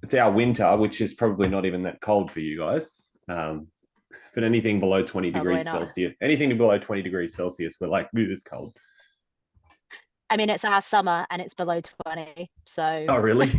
it's our winter, which is probably not even that cold for you guys. But anything below 20 Probably degrees not. Celsius, anything below 20 degrees Celsius, we're like, ooh, this cold. I mean, it's our summer and it's below 20. So, Oh, really?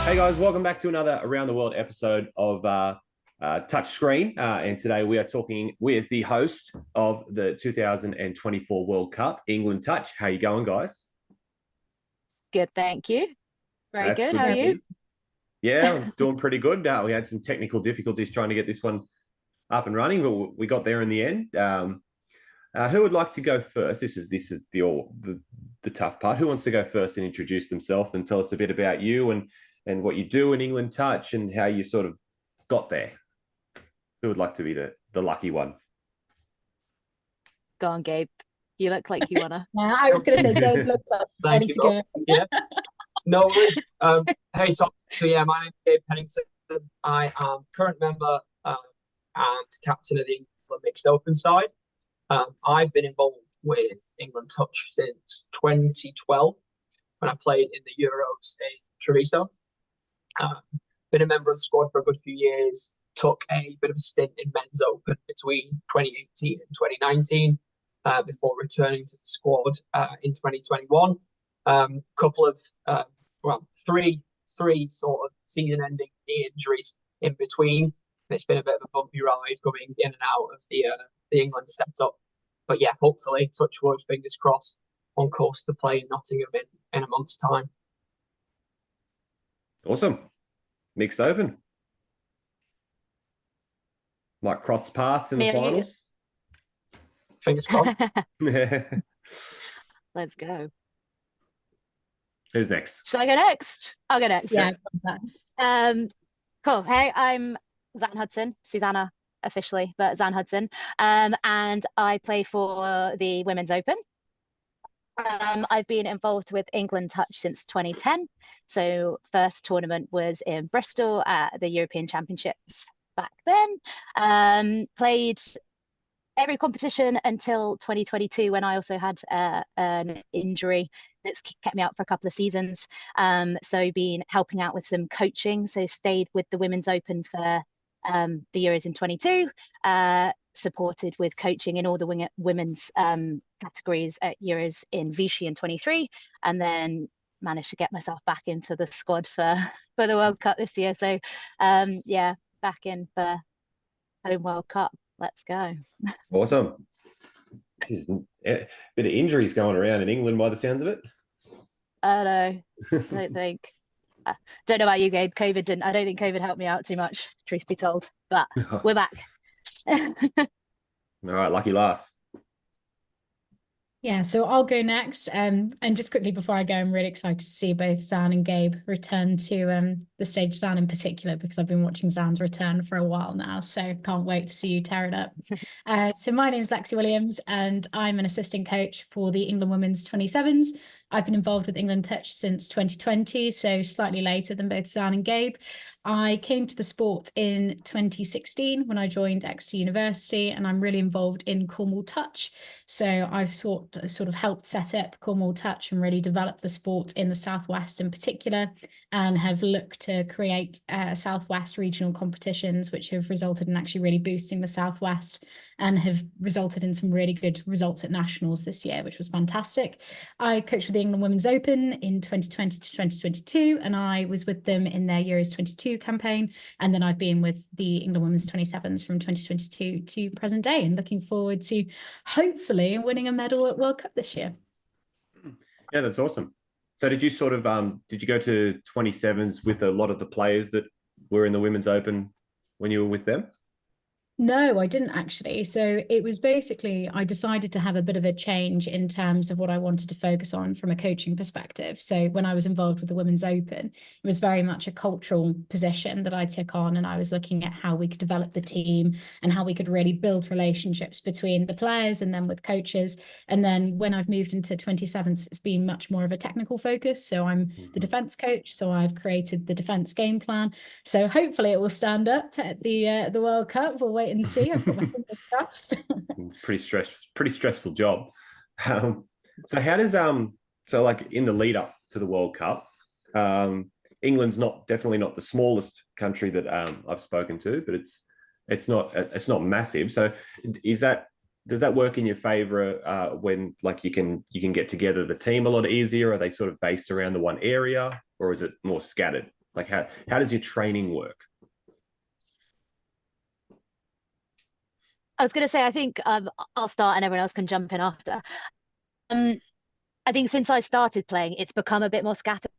Hey guys, welcome back to another Around the World episode of Touchscreen. And today we are talking with the host of the 2024 World Cup, England Touch. How you going, guys? good. Thank you. Very That's good. good How to are hear. you? Yeah, I'm doing pretty good. We had some technical difficulties trying to get this one up and running, but we got there in the end. Who would like to go first? This is the tough part. Who wants to go first and introduce themselves and tell us a bit about you and what you do in England Touch and how you sort of got there? Who would like to be the lucky one? Go on, Gabe. You look like you wanna. Yeah, I was going to say Gabe looks up, ready Thank you, to go. Yeah. No worries. Hey, Tom. So, yeah, my name is Gabe Pennington. I am current member and captain of the England Mixed Open side. I've been involved with England Touch since 2012 when I played in the Euros in Treviso. Been a member of the squad for a good few years. Took a bit of a stint in Men's Open between 2018 and 2019 before returning to the squad in 2021. Couple of three sort of season-ending knee injuries in between. And it's been a bit of a bumpy ride going in and out of the England setup. But yeah, hopefully, touch wood, fingers crossed, on course to play in Nottingham in a month's time. Awesome. Mixed Open. Might cross paths in the finals. Fingers crossed. Let's go. Who's next? Shall I go next? I'll go next. Yeah. Cool. Hey, I'm Zan Hudson, Susanna officially, but Zan Hudson. And I play for the Women's Open. I've been involved with England Touch since 2010. So first tournament was in Bristol at the European Championships back then. Played every competition until 2022 when I also had an injury that's kept me out for a couple of seasons. So been helping out with some coaching. So stayed with the Women's Open for the Euros in 22. Supported with coaching in all the women's categories at Euros in Vichy in 23, and then managed to get myself back into the squad for the World Cup this year. So yeah, back in for home World Cup. Let's go. Awesome. There's a bit of injuries going around in England by the sounds of it. I know. I don't think. Don't know about you, Gabe. I don't think COVID helped me out too much, truth be told. But we're back. All right, lucky last. Yeah, so I'll go next. And just quickly before I go, I'm really excited to see both Zan and Gabe return to the stage, Zan in particular, because I've been watching Zan's return for a while now. So can't wait to see you tear it up. So my name is Lexie Williams, and I'm an assistant coach for the England Women's 27s. I've been involved with England Touch since 2020, so slightly later than both Zan and Gabe. I came to the sport in 2016 when I joined Exeter University, and I'm really involved in Cornwall Touch. So I've sort of helped set up Cornwall Touch and really develop the sport in the Southwest in particular, and have looked to create Southwest regional competitions, which have resulted in actually really boosting the Southwest and have resulted in some really good results at nationals this year, which was fantastic. I coached with the England Women's Open in 2020 to 2022, and I was with them in their Euros 22 campaign. And then I've been with the England Women's 27s from 2022 to present day, and looking forward to hopefully winning a medal at World Cup this year. Yeah, that's awesome. So did you sort of, did you go to 27s with a lot of the players that were in the Women's Open when you were with them? No, I didn't actually. So it was basically, I decided to have a bit of a change in terms of what I wanted to focus on from a coaching perspective. So when I was involved with the Women's Open, it was very much a cultural position that I took on. And I was looking at how we could develop the team and how we could really build relationships between the players and then with coaches. And then when I've moved into 27s, it's been much more of a technical focus. So I'm the defense coach. So I've created the defense game plan. So hopefully it will stand up at the World Cup. We'll wait and see. I've got my fingers crossed. It's pretty stressful job. So how does so like in the lead up to the World Cup, England's definitely not the smallest country that I've spoken to, but it's not massive. So does that work in your favor when like you can get together the team a lot easier? Are they sort of based around the one area, or is it more scattered? Like how does your training work? I was going to say, I think I'll start and everyone else can jump in after. I think since I started playing, it's become a bit more scattered.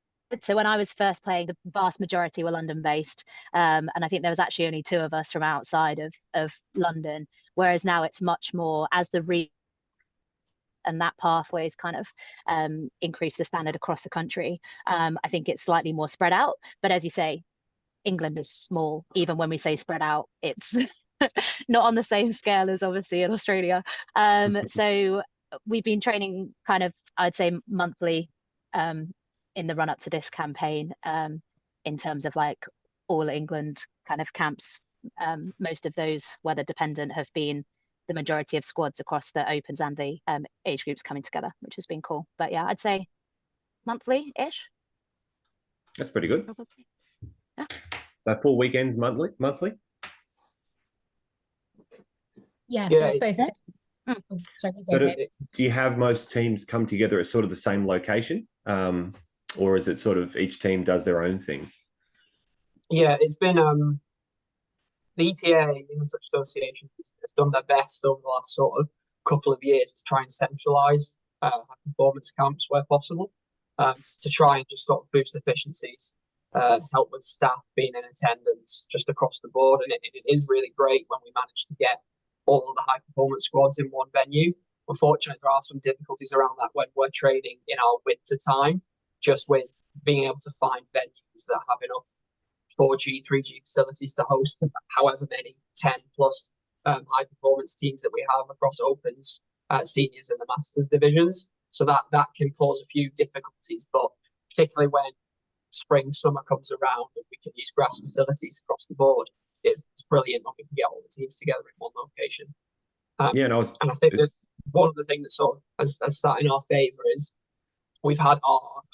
So when I was first playing, the vast majority were London-based, and I think there was actually only 2 of us from outside of London. Whereas now it's much more as the and that pathways kind of increase the standard across the country. I think it's slightly more spread out. But as you say, England is small. Even when we say spread out, it's not on the same scale as obviously in Australia. So we've been training kind of, I'd say, monthly in the run up to this campaign in terms of like all England kind of camps. Most of those weather dependent have been the majority of squads across the Opens and the age groups coming together, which has been cool. But yeah, I'd say monthly-ish. That's pretty good. Probably. Yeah. So 4 weekends monthly? Yeah, Yeah, so it's both. So do you have most teams come together at sort of the same location? Or is it sort of each team does their own thing? Yeah, it's been the ETA, England Touch Association, has done their best over the last sort of couple of years to try and centralise high performance camps where possible, to try and just sort of boost efficiencies, help with staff being in attendance just across the board. And it is really great when we manage to get all of the high performance squads in one venue. Unfortunately, there are some difficulties around that when we're training in our winter time, just with being able to find venues that have enough 4G, 3G facilities to host however many 10 plus high performance teams that we have across Opens, seniors and the Masters divisions. So that can cause a few difficulties, but particularly when spring, summer comes around and we can use grass facilities across the board, it's brilliant when we can get all the teams together in one location. And I think that one of the things that sort of has started in our favour is we've had our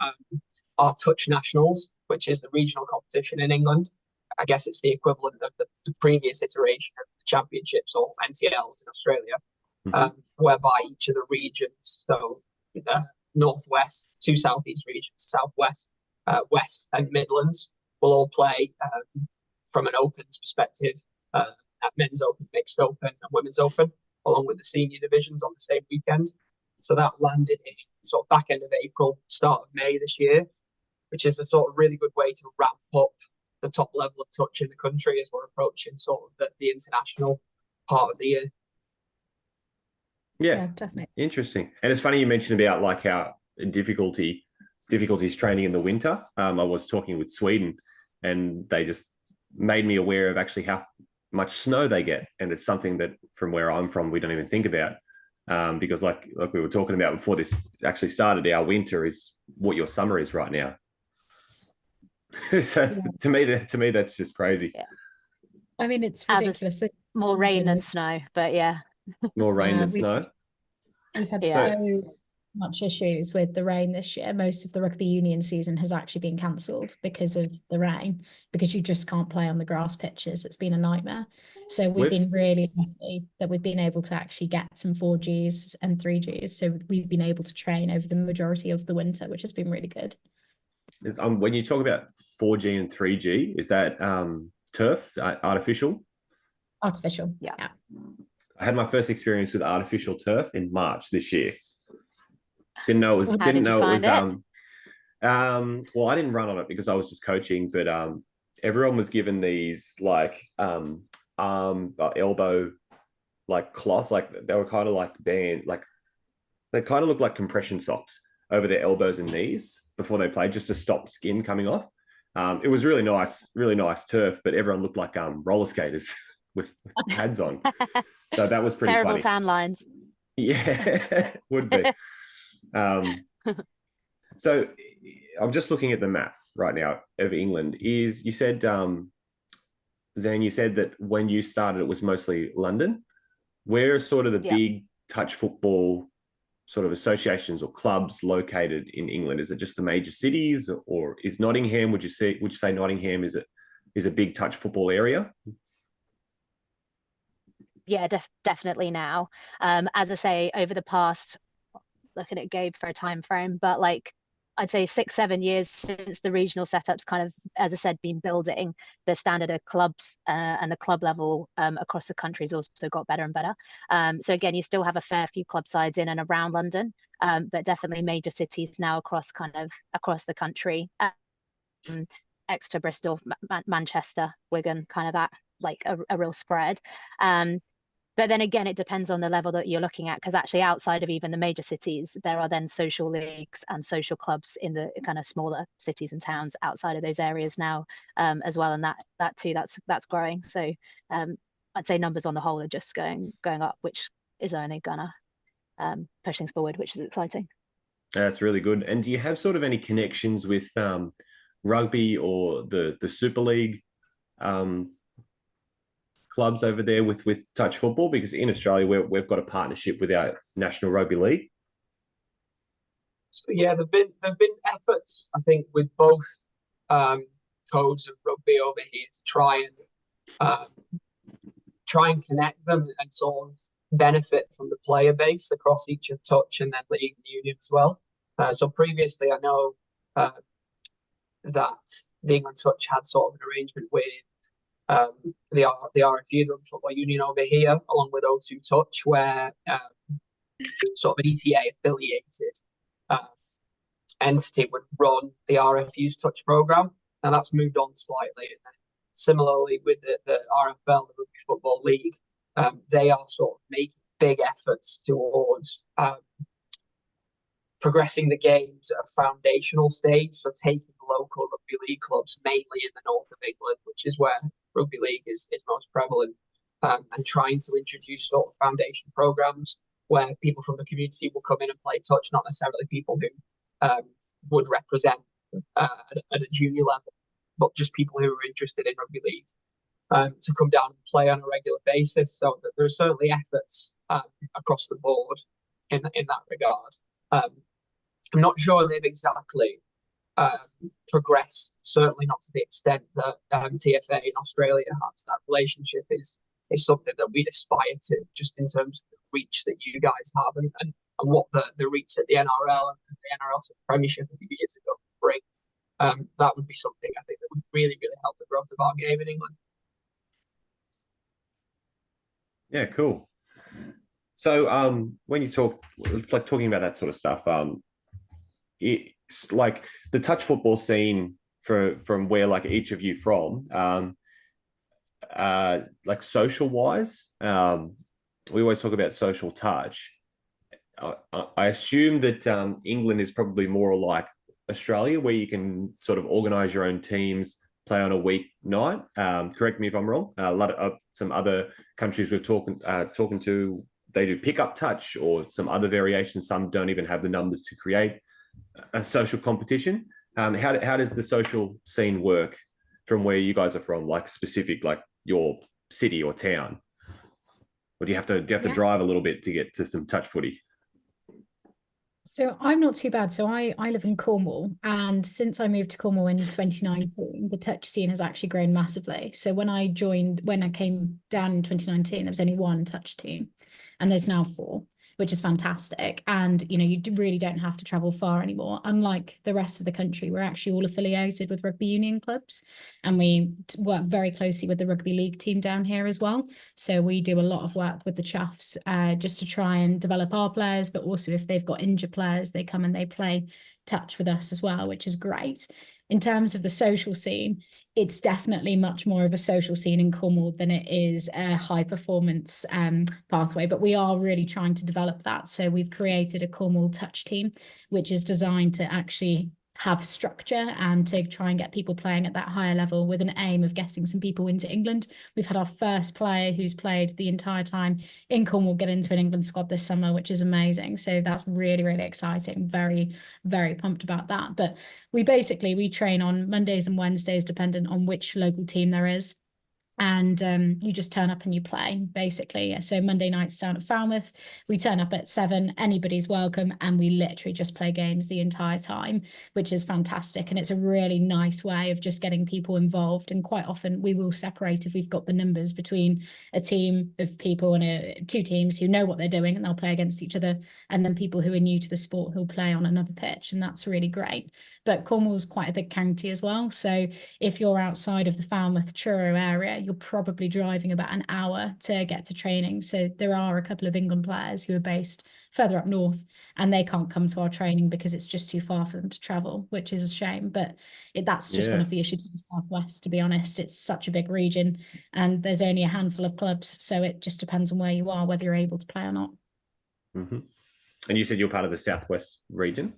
Touch Nationals, which is the regional competition in England. I guess it's the equivalent of the previous iteration of the championships or NTLs in Australia, whereby each of the regions, so Northwest, 2 Southeast regions, Southwest, West and Midlands, will all play from an Opens perspective at Men's Open, Mixed Open and Women's Open, along with the senior divisions on the same weekend. So that landed in sort of back end of April, start of May this year, which is a sort of really good way to ramp up the top level of touch in the country as we're approaching sort of the international part of the year. Yeah, definitely. Interesting. And it's funny you mentioned about like how difficulties training in the winter. I was talking with Sweden and they just made me aware of actually how much snow they get. And it's something that from where I'm from, we don't even think about. Because like we were talking about before this actually started, our winter is what your summer is right now. So to me, that's just crazy. Yeah. I mean, it's ridiculous. More rain than snow, but yeah. More rain than snow. We've had so much issues with the rain this year. Most of the rugby union season has actually been cancelled because of the rain, because you just can't play on the grass pitches. It's been a nightmare. So we've been really lucky that we've been able to actually get some 4Gs and 3Gs. So we've been able to train over the majority of the winter, which has been really good. When you talk about 4G and 3G, is that turf, artificial? Artificial, yeah. I had my first experience with artificial turf in March this year. Didn't know it was. Well, I didn't run on it because I was just coaching, but everyone was given these like elbow like cloths, like they were kind of like band, like they kind of looked like compression socks over their elbows and knees before they played, just to stop skin coming off. It was really nice turf, but everyone looked like roller skaters with pads on. So that was pretty Terrible funny. tan lines. Yeah, would be. So I'm just looking at the map right now of England. You said, Zan, you said that when you started, it was mostly London. Where are sort of the big touch football sort of associations or clubs located in England? Is it just the major cities, or is Nottingham? Would you say Nottingham is a big touch football area? Yeah, definitely now. As I say, over the past, looking at Gabe for a time frame, but like I'd say 6-7 years since the regional setups kind of, as I said, been building, the standard of clubs and the club level across the country has also got better and better. So again, you still have a fair few club sides in and around London, but definitely major cities now across the country. Exeter, Bristol, Manchester, Wigan, kind of that, like a real spread. But then again, it depends on the level that you're looking at, because actually outside of even the major cities, there are then social leagues and social clubs in the kind of smaller cities and towns outside of those areas now, as well. And that too, that's growing. So I'd say numbers on the whole are just going up, which is only gonna push things forward, which is exciting. That's really good. And do you have sort of any connections with rugby or the Super League clubs over there with touch football? Because in Australia, we've got a partnership with our National Rugby League. So yeah, there've been efforts, I think, with both codes of rugby over here to try and connect them and sort of benefit from the player base across each of touch and then league and union as well. So previously, I know that the England Touch had sort of an arrangement with the RFU, the Rugby Football Union over here, along with O2 Touch, where sort of an ETA affiliated entity would run the RFU's touch program. Now that's moved on slightly. And then similarly with the RFL, the Rugby Football League, they are sort of making big efforts towards progressing the games at a foundational stage, so taking local rugby league clubs, mainly in the north of England, which is where rugby league is most prevalent, and trying to introduce sort of foundation programs where people from the community will come in and play touch, not necessarily people who would represent at a junior level, but just people who are interested in rugby league to come down and play on a regular basis. So there are certainly efforts across the board in that regard. I'm not sure they've exactly progressed, certainly not to the extent that TFA in Australia has. That relationship is something that we'd aspire to, just in terms of the reach that you guys have and what the reach at the NRL and the NRL to the Premiership a few years ago bring. That would be something I think that would really, really help the growth of our game in England. Yeah, cool. So when you talking about that sort of stuff, it's like the touch football scene from where like each of you from, like social wise, we always talk about social touch. I assume that England is probably more like Australia, where you can sort of organize your own teams, play on a weeknight. Correct me if I'm wrong. A lot of some other countries we're talking to, they do pick up touch or some other variations. Some don't even have the numbers to create a social competition. How does the social scene work from where you guys are from, like specific, like your city or town? Or do you have to drive a little bit to get to some touch footy? So I'm not too bad. So I live in Cornwall, and since I moved to Cornwall in 2019, the touch scene has actually grown massively. So when I came down in 2019, there was only one touch team, and there's now 4, which is fantastic. And, you really don't have to travel far anymore. Unlike the rest of the country, we're actually all affiliated with rugby union clubs, and we work very closely with the rugby league team down here as well. So we do a lot of work with the Chuffs just to try and develop our players, but also if they've got injured players, they come and they play touch with us as well, which is great. In terms of the social scene, it's definitely much more of a social scene in Cornwall than it is a high performance pathway. But we are really trying to develop that. So we've created a Cornwall touch team, which is designed to actually have structure and to try and get people playing at that higher level with an aim of getting some people into England. We've had our first player who's played the entire time in Cornwall get into an England squad this summer, which is amazing. So that's really, really exciting. Very, very pumped about that. But we train on Mondays and Wednesdays, dependent on which local team there is. And you just turn up and you play, basically. So Monday nights down at Falmouth, we turn up at 7, anybody's welcome, and we literally just play games the entire time, which is fantastic. And it's a really nice way of just getting people involved. And quite often we will separate, if we've got the numbers, between a team of people and two teams who know what they're doing and they'll play against each other, and then people who are new to the sport who'll play on another pitch. And that's really great. But Cornwall's quite a big county as well. So if you're outside of the Falmouth Truro area, you're probably driving about an hour to get to training. So there are a couple of England players who are based further up north, and they can't come to our training because it's just too far for them to travel, which is a shame. But that's just one of the issues in the Southwest, to be honest. It's such a big region and there's only a handful of clubs. So it just depends on where you are, whether you're able to play or not. Mm-hmm. And you said you're part of the Southwest region?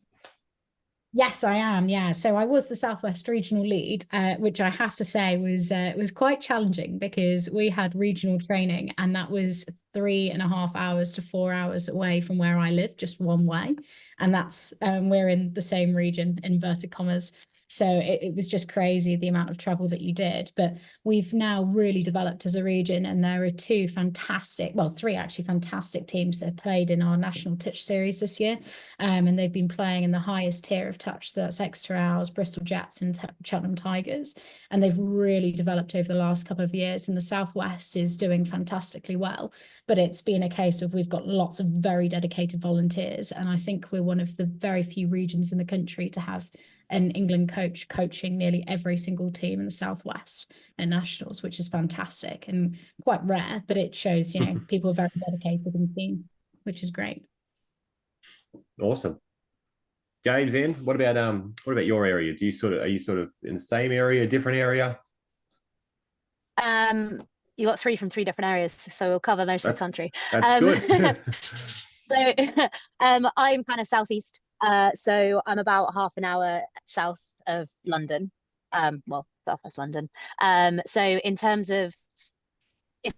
Yes, I am. Yeah. So I was the Southwest regional lead, which I have to say was quite challenging because we had regional training, and that was 3.5 hours to 4 hours away from where I live, just one way. And that's we're in the same region, inverted commas. So it was just crazy the amount of travel that you did. But we've now really developed as a region, and there are three actually fantastic teams that have played in our national touch series this year. And they've been playing in the highest tier of touch. So that's Exeter Owls, Bristol Jets, and Cheltenham Tigers. And they've really developed over the last couple of years. And the Southwest is doing fantastically well. But it's been a case of we've got lots of very dedicated volunteers. And I think we're one of the very few regions in the country to have an England coach coaching nearly every single team in the Southwest at nationals, which is fantastic and quite rare, but it shows, people are very dedicated and keen, which is great. Awesome. Gabe's in. What about your area? Are you sort of in the same area, different area? You got 3 from 3 different areas, so we'll cover most of the country. That's good. So I'm kind of southeast. So I'm about half an hour south of London. Southwest London. So in terms of if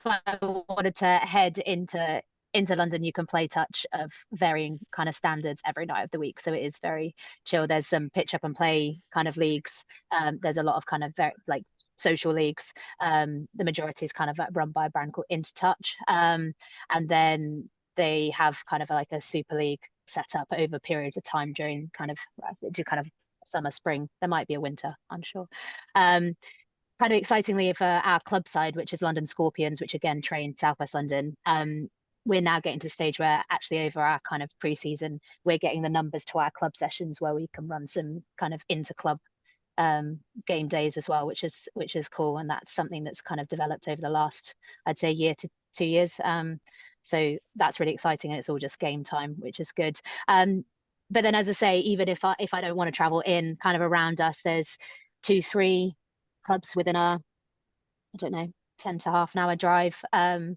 I wanted to head into London, you can play touch of varying kind of standards every night of the week. So it is very chill. There's some pitch up and play kind of leagues. There's a lot of kind of very social leagues. The majority is kind of run by a brand called Intertouch. And then they have kind of like a super league set up over periods of time during kind of summer, spring. There might be a winter, I'm sure. Kind of excitingly for our club side, which is London Scorpions, which again train Southwest London, we're now getting to the stage where actually over our kind of pre-season, we're getting the numbers to our club sessions where we can run some kind of inter-club game days as well, which is cool. And that's something that's kind of developed over the last, I'd say, year to 2 years. So that's really exciting, and it's all just game time, which is good. But then, as I say, even if I don't want to travel in kind of around us, there's 2-3 clubs within a, 10 to half an hour drive. As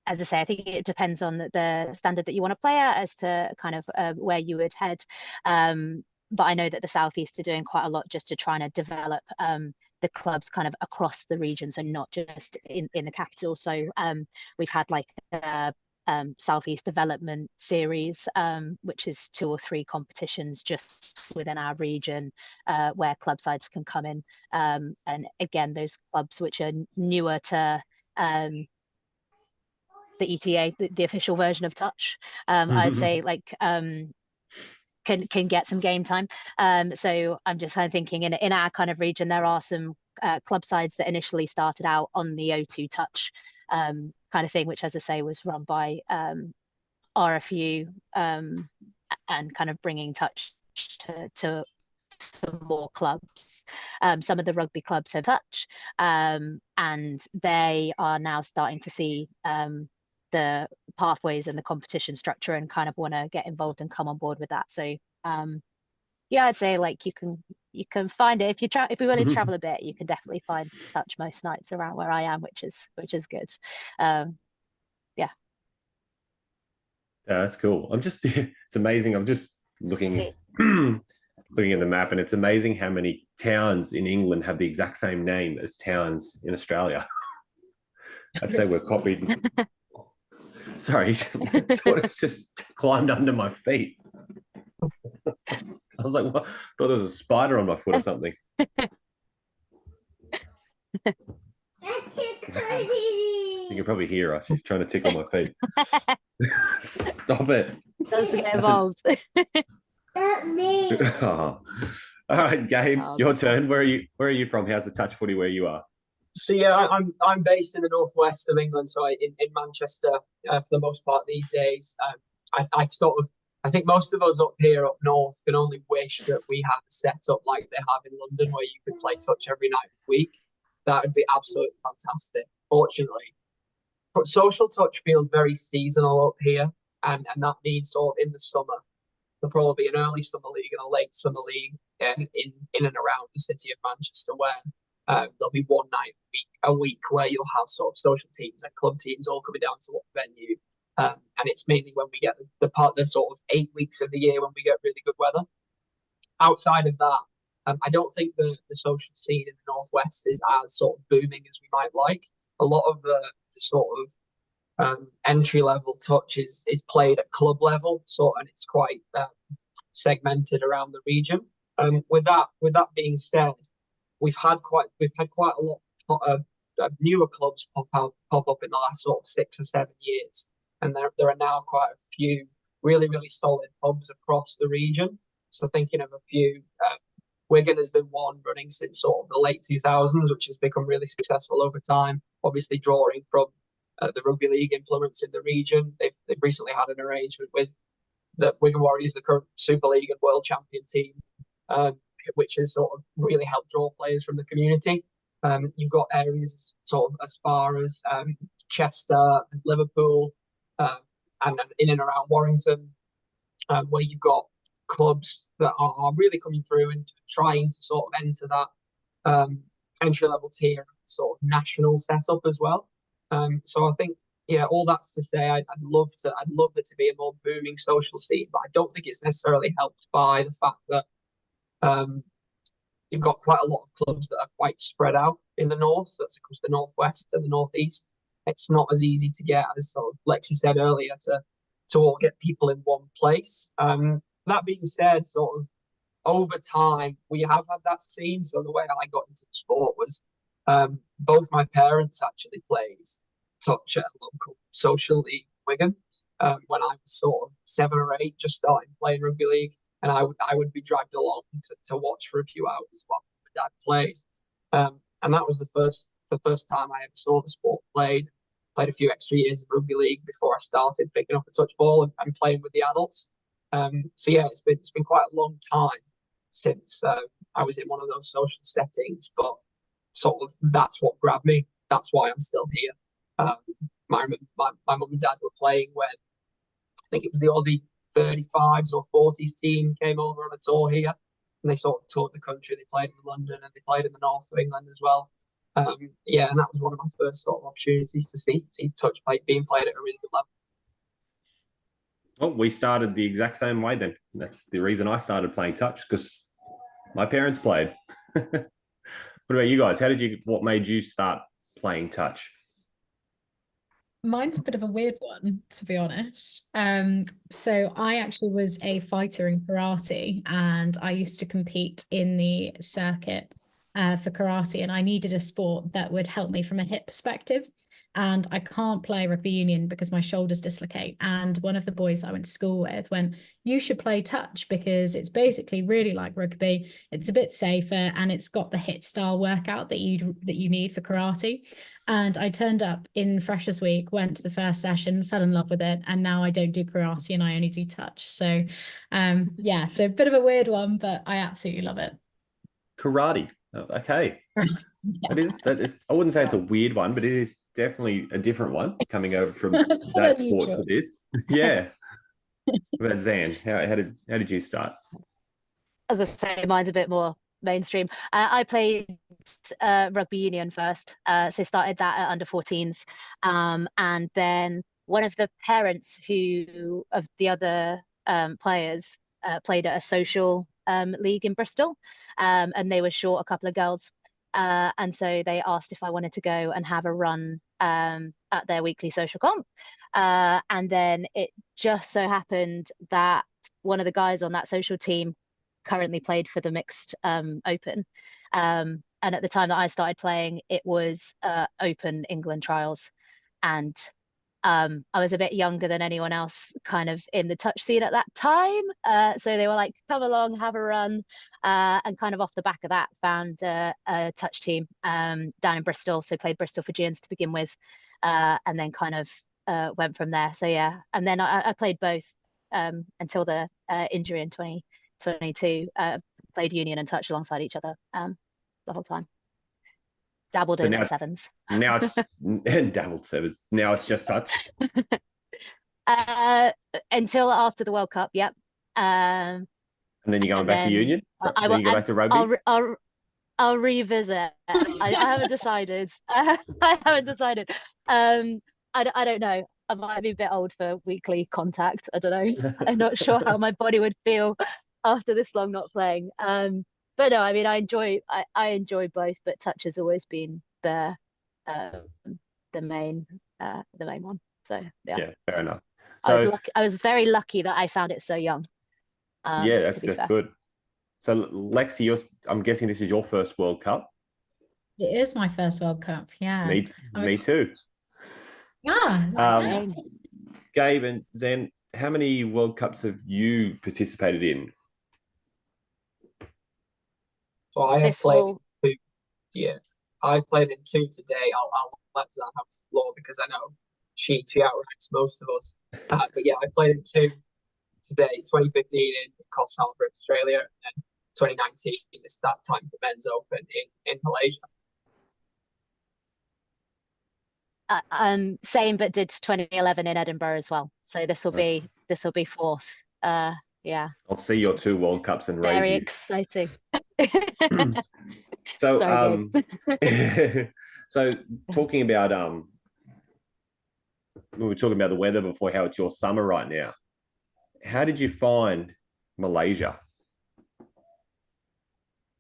I say, I think it depends on the standard that you want to play at as to kind of where you would head. But I know that the Southeast are doing quite a lot just to try and develop the clubs kind of across the region, so not just in the capital. So we've had like a Southeast Development Series, which is 2 or 3 competitions just within our region where club sides can come in. And again, those clubs which are newer to the ETA, the official version of touch, I'd say can get some game time. So I'm just kind of thinking in our kind of region, there are some club sides that initially started out on the O2 touch kind of thing, which, as I say, was run by RFU and kind of bringing touch to more clubs. Some of the rugby clubs have touch, and they are now starting to see the pathways and the competition structure and kind of want to get involved and come on board with that. So yeah, I'd say like you can find it if you're willing to travel a bit, you can definitely find touch most nights around where I am, which is good. Yeah. Yeah, that's cool. It's amazing. I'm just looking looking at the map, and it's amazing how many towns in England have the exact same name as towns in Australia. I'd say we're copied. Sorry, tortoise just climbed under my feet. I was like, what? I thought there was a spider on my foot or something. You can probably hear her. She's trying to tickle my feet. Stop it. Does get involved. Oh. All right, Gabe, your turn. Where are you from? How's the touch footy where you are? So yeah, I'm based in the northwest of England, so in Manchester for the most part these days. I think most of us up here up north can only wish that we had a setup like they have in London, where you could play touch every night of the week. That would be absolutely fantastic. Fortunately, but social touch feels very seasonal up here, and that means sort of in the summer there'll probably be an early summer league and a late summer league in and around the city of Manchester, where there'll be one night a week where you'll have sort of social teams and club teams all coming down to one venue. And it's mainly when we get the sort of 8 weeks of the year when we get really good weather. Outside of that, I don't think the social scene in the northwest is as sort of booming as we might like. A lot of the sort of entry level touch is played at club level, and it's quite segmented around the region. With that being said, we've had quite a lot of newer clubs pop up in the last sort of 6 or 7 years, and there are now quite a few really solid pubs across the region. So thinking of a few, Wigan has been one running since sort of the late 2000s, which has become really successful over time. Obviously, drawing from the rugby league influence in the region, they've recently had an arrangement with the Wigan Warriors, the current Super League and World Champion team, which has sort of really helped draw players from the community. You've got areas sort of as far as Chester and Liverpool, and in and around Warrington, where you've got clubs that are really coming through and trying to sort of enter that entry level tier sort of national setup as well. So I think, yeah, all that's to say, I'd love there to be a more booming social scene, but I don't think it's necessarily helped by the fact that you've got quite a lot of clubs that are quite spread out in the north. So that's across the northwest and the northeast. It's not as easy to get, as sort of Lexie said earlier, to all get people in one place. That being said, sort of over time, we have had that scene. So the way I got into the sport was both my parents actually played touch at a local social league in Wigan when I was sort of 7 or 8, just starting playing rugby league. And I would be dragged along to watch for a few hours while my dad played. And that was the first time I ever saw the sport played. Played a few extra years of rugby league before I started picking up a touch ball and playing with the adults. So yeah, it's been quite a long time since I was in one of those social settings, but sort of that's what grabbed me. That's why I'm still here. My mum and dad were playing when I think it was the Aussie 35s or 40s team came over on a tour here, and they sort of toured the country. They played in London and they played in the north of England as well. Yeah, and that was one of my first sort of opportunities to see touch being played at a really good level. Well, we started the exact same way then. That's the reason I started playing touch, because my parents played. What about you guys? What made you start playing touch? Mine's a bit of a weird one, to be honest. So I actually was a fighter in karate, and I used to compete in the circuit for karate, and I needed a sport that would help me from a hip perspective. And I can't play rugby union because my shoulders dislocate. And one of the boys I went to school with went, you should play touch because it's basically really like rugby. It's a bit safer and it's got the hit style workout that you need for karate. And I turned up in Freshers Week, went to the first session, fell in love with it, and now I don't do karate and I only do touch. So yeah, so a bit of a weird one, but I absolutely love it. Karate. Okay. Yeah. That is, I wouldn't say it's a weird one, but it is definitely a different one coming over from that sport to this. Yeah. What about Zan? How did you start? as I say, mine's a bit more mainstream. I played rugby union first, so started that at under 14s, and then one of the parents of the other players played at a social league in Bristol, and they were short a couple of girls, and so they asked if I wanted to go and have a run at their weekly social comp, and then it just so happened that one of the guys on that social team currently played for the mixed open. And at the time that I started playing, it was open England trials. And I was a bit younger than anyone else kind of in the touch scene at that time. So they were like, come along, have a run. And kind of off the back of that, found a touch team down in Bristol. So played Bristol Fijians to begin with, and then kind of went from there. So yeah, and then I played both until the injury in 2022. Played union and touch alongside each other the whole time. Dabbled in the sevens. Now it's dabbled sevens. Now it's just touch. Until after the World Cup, yep. And then you're going back to union. Then you go back to rugby. I'll revisit. I haven't decided. I haven't decided. I don't know. I might be a bit old for weekly contact. I don't know. I'm not sure how my body would feel after this long not playing. But no, I mean, I enjoy both, but touch has always been the main one. So yeah, fair enough. So I was very lucky that I found it so young. Yeah, that's good. So Lexie, I'm guessing this is your first World Cup. It is my first World Cup. Yeah, me too. Yeah. Gabe and Zen, how many World Cups have you participated in? So I have played in 2. Yeah, I played in 2 today. I'll let Zan have the floor because I know she outranks most of us. But yeah, I played in 2 today. 2015 in Coffs Harbour, Australia, and then 2019 is that time for men's open in Malaysia. Same, but did 2011 in Edinburgh as well. So this will be 4th. Yeah. I'll see your 2 World Cups and raise you. Very exciting. So Sorry, so talking about we were talking about the weather before, how it's your summer right now. How did you find Malaysia?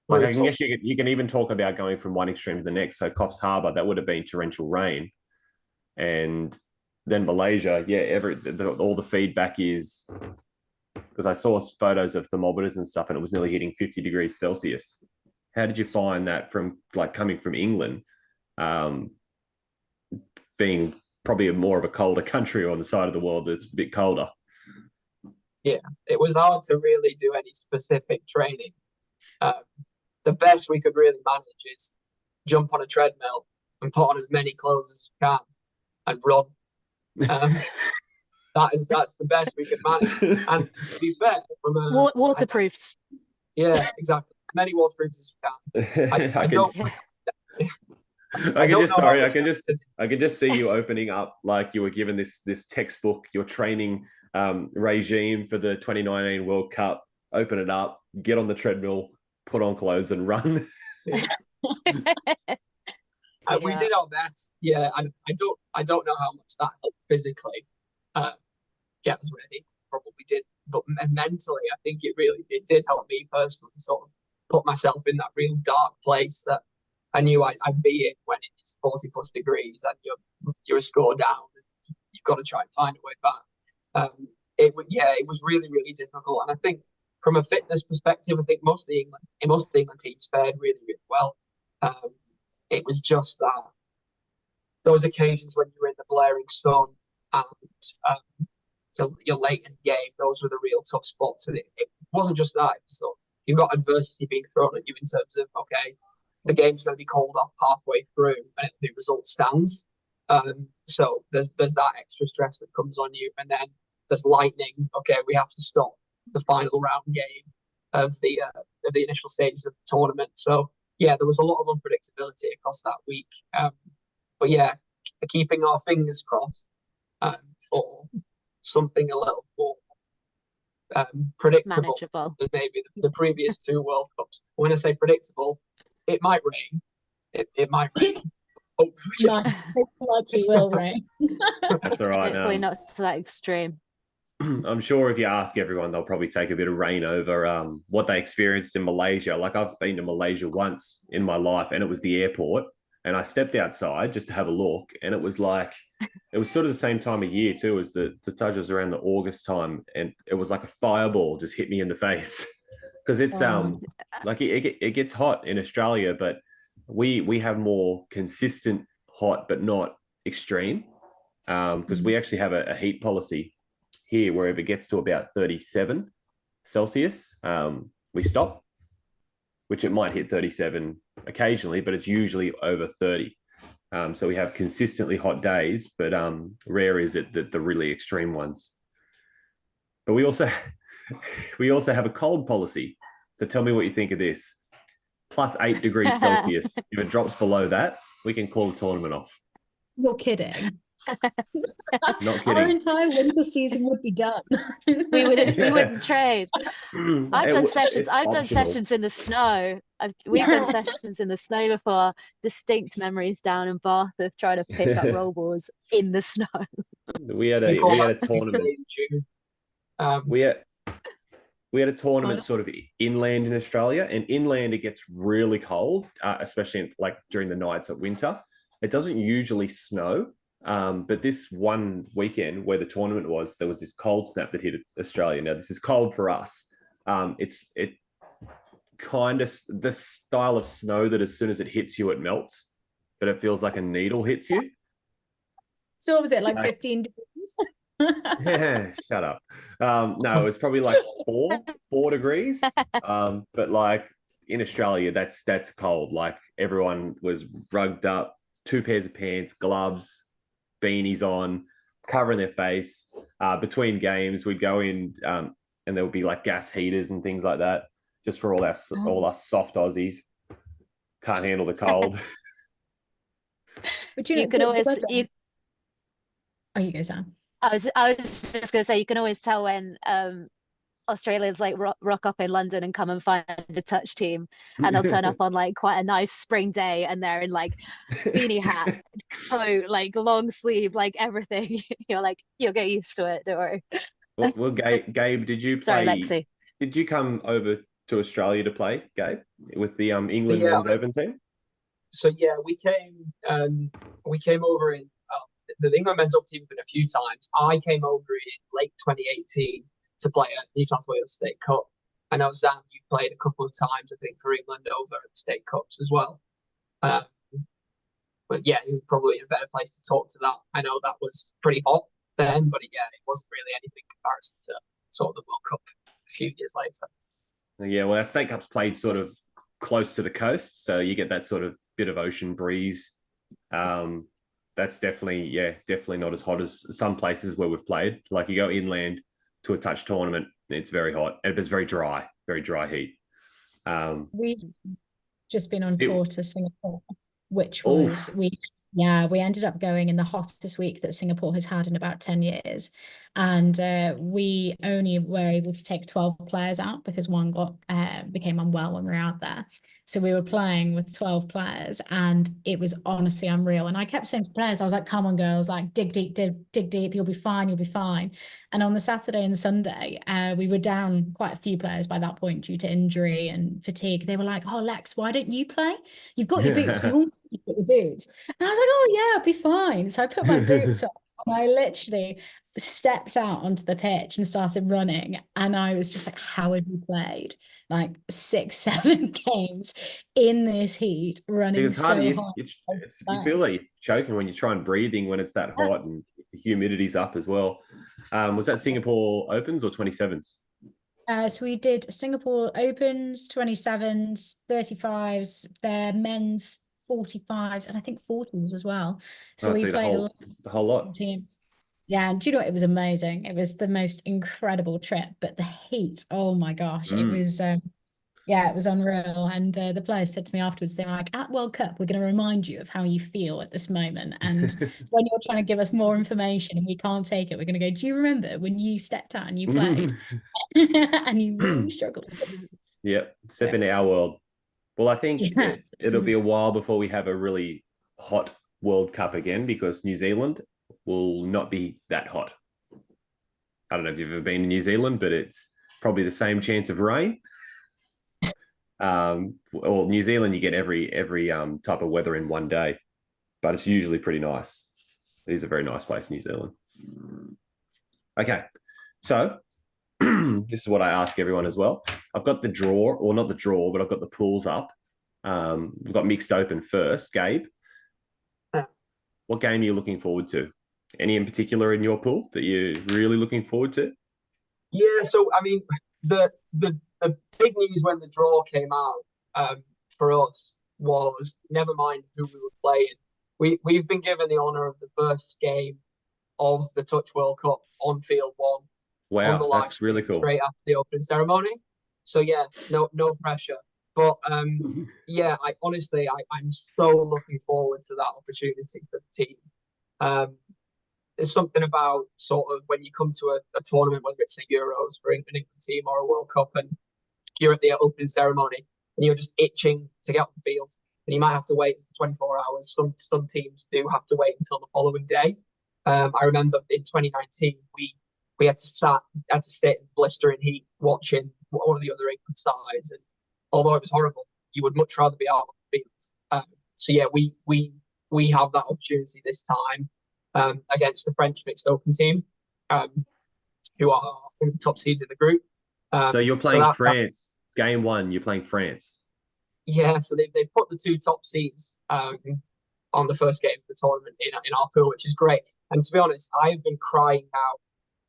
Like, I guess you can even talk about going from one extreme to the next. So Coffs Harbour, that would have been torrential rain, and then Malaysia, yeah, all the feedback is, because I saw photos of thermometers and stuff, and it was nearly hitting 50 degrees Celsius. How did you find that from coming from England, being probably more of a colder country on the side of the world that's a bit colder? Yeah, it was hard to really do any specific training. The best we could really manage is jump on a treadmill and put on as many clothes as you can and run. That's the best we could manage. And to be fair, from waterproofs. Yeah, exactly. Many waterproofs as you can. I can just see you opening up like you were given this textbook, your training regime for the 2019 World Cup. Open it up, get on the treadmill, put on clothes, and run. We did our best. Yeah, I don't know how much that helped physically get us ready. Probably did, but mentally, I think it did help me personally sort of put myself in that real dark place that I knew I'd be in when it's 40+ degrees and you're a score down and you've got to try and find a way back. It was really, really difficult. And I think from a fitness perspective, I think most of the England teams fared really, really well. It was just that those occasions when you're in the blaring sun and you're late in the game, those were the real tough spots. And it wasn't just that. So you've got adversity being thrown at you in terms of, okay, the game's going to be called off halfway through and the result stands. So there's that extra stress that comes on you. And then there's lightning. Okay, we have to stop the final round game of the initial stages of the tournament. So yeah, there was a lot of unpredictability across that week. But yeah, keeping our fingers crossed for something a little more predictable Manageable. than maybe the previous two World Cups. When I say predictable, it might rain. It might rain. No, it's likely will rain. That's all right. Hopefully not to that extreme. I'm sure if you ask everyone, they'll probably take a bit of rain over what they experienced in Malaysia. Like I've been to Malaysia once in my life, and it was the airport, and I stepped outside just to have a look, and it was like it was sort of the same time of year too, as the touch was around the August time, and it was like a fireball just hit me in the face because it's like it gets hot in Australia, but we have more consistent hot, but not extreme, because we actually have a heat policy here where if it gets to about 37 Celsius, we stop, which it might hit 37 occasionally, but it's usually over 30. So we have consistently hot days, but rare is it that the really extreme ones. But we also have a cold policy. So tell me what you think of this. +8 degrees Celsius. If it drops below that, we can call the tournament off. You're kidding. Not Our kidding. entire winter season would be done. We wouldn't trade. I've done It's optional. sessions in the snow. We've done sessions in the snow before. Distinct memories down in Bath of trying to pick up roll balls in the snow. We had a tournament. We had a tournament sort of inland in Australia, and inland it gets really cold, especially like during the nights of winter. It doesn't usually snow, but this one weekend where the tournament was, there was this cold snap that hit Australia. Now this is cold for us. It kind of the style of snow that as soon as it hits you, it melts, but it feels like a needle hits you. So what was it, like 15 degrees? Yeah, shut up. No, it was probably like four degrees. But like in Australia, that's cold. Like everyone was rugged up, 2 pairs of pants, gloves, beanies on, covering their face. Between games, we'd go in, and there would be like gas heaters and things like that, just for all us soft Aussies. Can't handle the cold. But You can always Oh, you go, Sam. I was just gonna say you can always tell when Australians like rock up in London and come and find a touch team, and they'll turn up on like quite a nice spring day, and they're in like beanie hat, coat, like long sleeve, like everything. You're like, you'll get used to it. Don't worry. Well, Gabe, did you play? Sorry, Lexie. Did you come over to Australia to play, Gabe, with the England men's open team? So yeah, we came over in the England men's open team been a few times. I came over in late 2018 to play at New South Wales State Cup. I know Zan, you've played a couple of times, I think, for England over at the State Cups as well. But yeah, you're probably in a better place to talk to that. I know that was pretty hot then, but yeah, it wasn't really anything in comparison to sort of the World Cup a few years later. Yeah, well, our State Cup's played sort of close to the coast, so you get that sort of bit of ocean breeze. That's definitely not as hot as some places where we've played. Like you go inland to a touch tournament, it's very hot, and it's very dry heat. We've just been on tour to Singapore, which was we ended up going in the hottest week that Singapore has had in about 10 years. And we only were able to take 12 players out because one became unwell when we were out there. So we were playing with 12 players, and it was honestly unreal. And I kept saying to players, I was like, come on, girls, like dig deep, dig deep, you'll be fine, you'll be fine. And on the Saturday and Sunday, we were down quite a few players by that point due to injury and fatigue. They were like, oh, Lex, why don't you play? You've got your boots, we all need to get your boots. And I was like, oh yeah, I'll be fine. So I put my boots on, and I literally stepped out onto the pitch and started running, and I was just like, how had we played like 6-7 games in this heat, running so hard? You feel like you're choking when you try and breathing when it's that hot, and the humidity's up as well. Was that Singapore Opens or 27s? So we did Singapore Opens, 27s, 35s, their men's 45s, and I think 40s as well. So we played the whole lot. Teams. Yeah, and do you know what? It was amazing. It was the most incredible trip, but the heat, oh my gosh, it was Yeah, it was unreal. And the players said to me afterwards, they were like, at World Cup, we're going to remind you of how you feel at this moment. And when you're trying to give us more information and we can't take it, we're going to go, do you remember when you stepped out and you played and you really struggled? Yep, step into our world. Well, I think Yeah. it'll be a while before we have a really hot World Cup again because New Zealand will not be that hot. I don't know if you've ever been to New Zealand, but it's probably the same chance of rain. Well, New Zealand, you get every type of weather in one day, but it's usually pretty nice. It is a very nice place, New Zealand. Okay, so this is what I ask everyone as well. I've got the draw, or not the draw, but I've got the pools up. We've got mixed open first. Gabe, what game are you looking forward to? Any in particular in your pool that you're really looking forward to? Yeah, so I mean, the big news when the draw came out for us was never mind who we were playing. We've been given the honour of the first game of the Touch World Cup on Field 1 on the Wow, live that's really stream cool. straight after the opening ceremony. So yeah, no pressure. But yeah, I'm so looking forward to that opportunity for the team. There's something about sort of when you come to a tournament, whether it's a Euros for an England team or a World Cup, and you're at the opening ceremony and you're just itching to get on the field, and you might have to wait for 24 hours. Some teams do have to wait until the following day. I remember in 2019 we had to sit in blistering heat watching one of the other England sides, and although it was horrible, you would much rather be out on the field. So yeah, we have that opportunity this time against the French mixed open team, who are one of the top seeds in the group. So you're playing France. Game 1, you're playing France. Yeah, so they put the 2 top seeds on the first game of the tournament in our pool, which is great. And to be honest, I've been crying out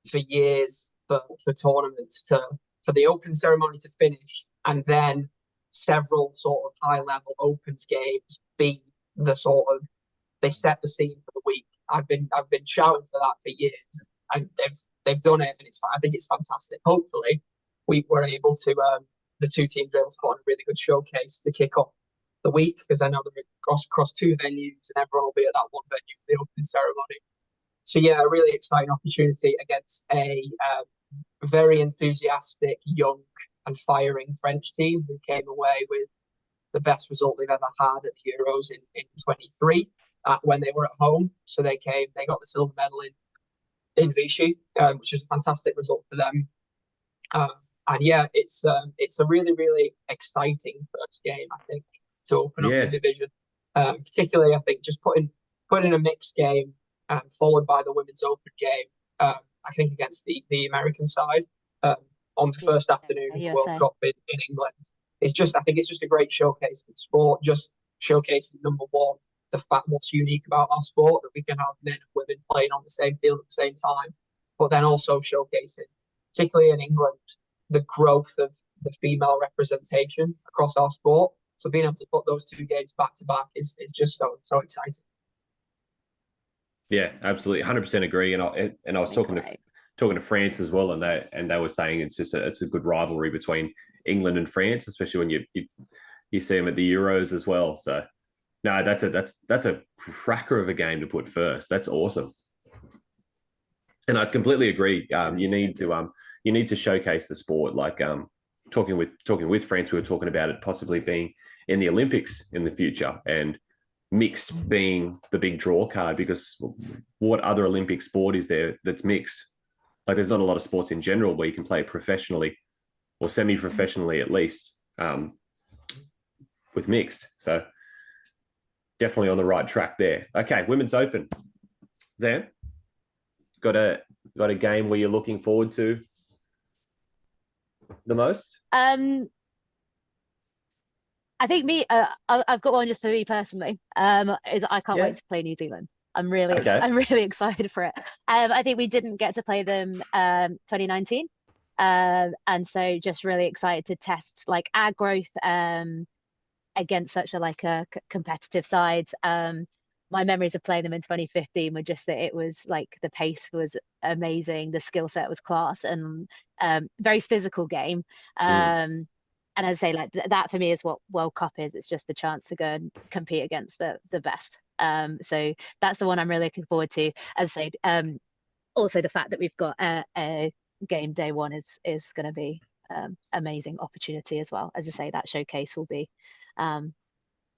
for years for tournaments for the open ceremony to finish, and then several sort of high level opens games be the sort of they set the scene for the week. I've been shouting for that for years, and they've done it, and I think it's fantastic. Hopefully, we were able to the 2 teams were able to put on a really good showcase to kick off the week, because I know they're across 2 venues, and everyone will be at that one venue for the opening ceremony. So yeah, a really exciting opportunity against a very enthusiastic, young and firing French team who came away with the best result they've ever had at the Euros in 23 when they were at home. So they got the silver medal in Vichy, which is a fantastic result for them. And yeah, it's a really, really exciting first game, I think, to open up the division. Particularly, I think just putting a mixed game followed by the Women's Open game, I think against the American side on the first afternoon of the World Cup in England. I think it's just a great showcase for sport, just showcasing, number one, the fact what's unique about our sport, that we can have men and women playing on the same field at the same time, but then also showcasing, particularly in England, the growth of the female representation across our sport. So being able to put those 2 games back to back is just so exciting. Yeah, absolutely, 100% agree. And I was talking to France as well, and they were saying it's a good rivalry between England and France, especially when you see them at the Euros as well. So no, that's a cracker of a game to put first. That's awesome. And I completely agree. You need to showcase the sport. Like talking with France, we were talking about it possibly being in the Olympics in the future, and mixed being the big draw card, because what other Olympic sport is there that's mixed? Like, there's not a lot of sports in general where you can play professionally or semi-professionally at least with mixed. So definitely on the right track there. Okay, Women's Open. Zan, got a game where you're looking forward to the most? I think I've got one just for me personally. Is I can't wait to play New Zealand. I'm really excited for it. I think we didn't get to play them 2019, and so just really excited to test like our growth against such a competitive side. My memories of playing them in 2015 were just that it was like the pace was amazing, the skill set was class, and very physical game. and as I say, like that for me is what World Cup is. It's just the chance to go and compete against the best. So that's the one I'm really looking forward to. As I say, also the fact that we've got a game day one is going to be amazing opportunity as well. As I say, that showcase will be,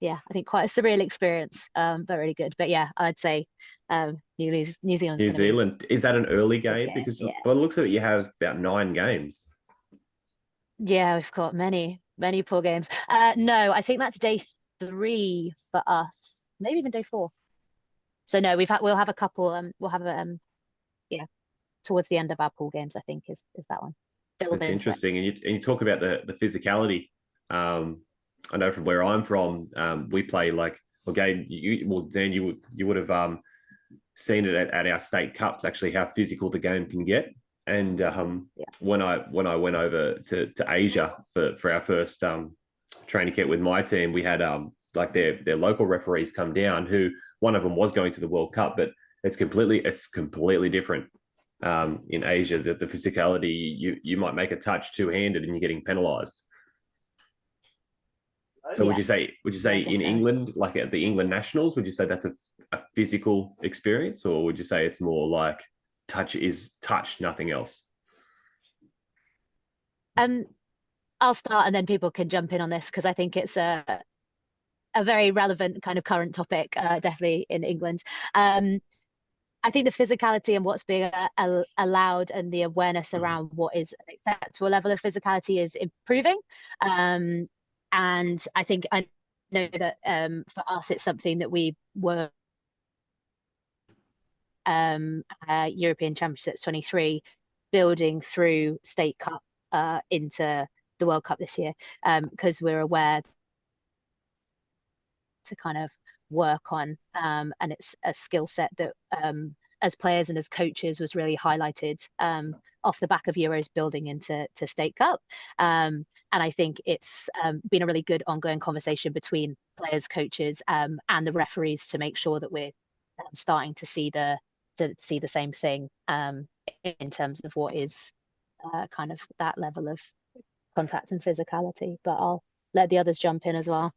yeah, I think quite a surreal experience, but really good. But yeah, I'd say New Zealand's New Zealand, is that an early game? game, Because yeah. by the looks of it, you have about 9 games. Yeah, we've got many poor games. No, I think that's day 3 for us, maybe even day 4. So no, we'll have a couple. We'll have yeah, towards the end of our pool games, I think is that one. It's interesting, and you talk about the physicality. I know from where I'm from, we play like, well, Gabe, Dan, you would have seen it at our state cups, actually how physical the game can get. And when I went over to Asia for our first training camp with my team, we had like their local referees come down, who one of them was going to the World Cup, but it's completely different. In Asia, the physicality, you might make a touch two-handed and you're getting penalised. So Yeah. would you say in England, like at the England nationals, would you say that's a physical experience, or would you say it's more like touch is touch, nothing else? I'll start and then people can jump in on this, because I think it's a very relevant kind of current topic, definitely in England. I think the physicality and what's being allowed and the awareness around what is an acceptable level of physicality is improving. And I know that for us, it's something that we were European Championships 23 building through State Cup into the World Cup this year, because we're aware to kind of work on, and it's a skill set that as players and as coaches was really highlighted off the back of Euros building into State Cup. And I think it's been a really good ongoing conversation between players, coaches, and the referees to make sure that we're starting to see the same thing in terms of what is kind of that level of contact and physicality. But I'll let the others jump in as well.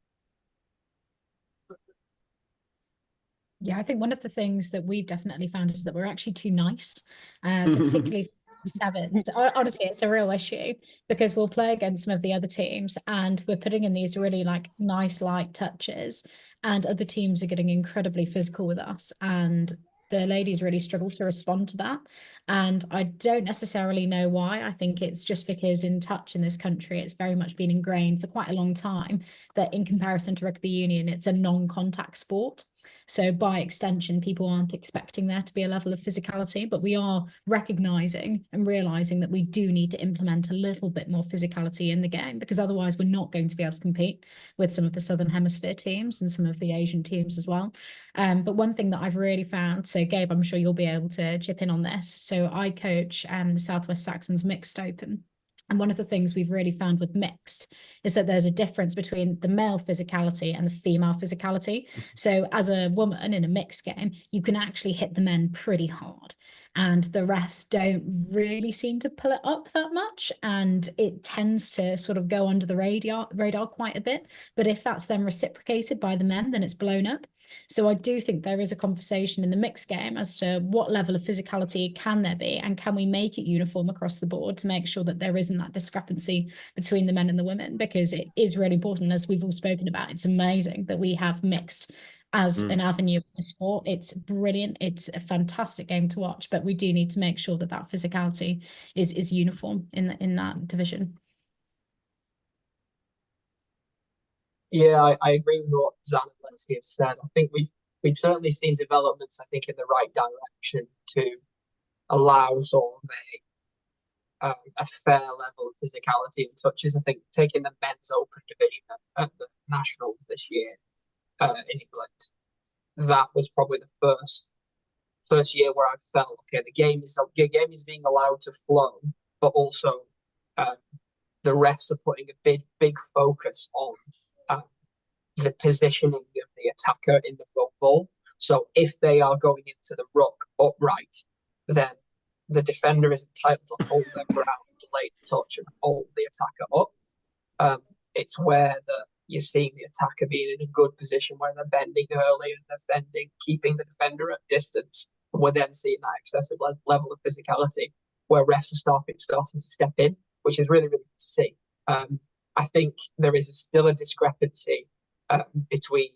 Yeah, I think one of the things that we've definitely found is that we're actually too nice. So particularly sevens. Honestly, it's a real issue, because we'll play against some of the other teams and we're putting in these really like nice light touches, and other teams are getting incredibly physical with us, and the ladies really struggle to respond to that. And I don't necessarily know why. I think it's just because in touch in this country, it's very much been ingrained for quite a long time that in comparison to rugby union, it's a non-contact sport. So by extension, people aren't expecting there to be a level of physicality, but we are recognizing and realizing that we do need to implement a little bit more physicality in the game, because otherwise we're not going to be able to compete with some of the Southern Hemisphere teams and some of the Asian teams as well. But one thing that I've really found, so Gabe, I'm sure you'll be able to chip in on this. So I coach the Southwest Saxons Mixed Open. And one of the things we've really found with mixed is that there's a difference between the male physicality and the female physicality. So as a woman in a mixed game, you can actually hit the men pretty hard, and the refs don't really seem to pull it up that much, and it tends to sort of go under the radar quite a bit. But if that's then reciprocated by the men, then it's blown up. So I do think there is a conversation in the mixed game as to what level of physicality can there be, and can we make it uniform across the board to make sure that there isn't that discrepancy between the men and the women, because it is really important, as we've all spoken about. It's amazing that we have mixed as an avenue in the sport. It's brilliant. It's a fantastic game to watch, but we do need to make sure that that physicality is uniform in that division. Yeah, I agree with what Zan and Lexie have said. I think we've certainly seen developments, I think, in the right direction to allow sort of a fair level of physicality and touches. I think taking the men's open division at the nationals this year in England, that was probably the first year where I felt, okay, the game is being allowed to flow, but also the refs are putting a big focus on the positioning of the attacker in the ruck ball. So if they are going into the ruck upright, then the defender is entitled to hold their ground, lay the touch, and hold the attacker up. It's where you're seeing the attacker being in a good position where they're bending early and defending, keeping the defender at distance. And we're then seeing that excessive level of physicality where refs are starting to step in, which is really, really good to see. I think there is still a discrepancy between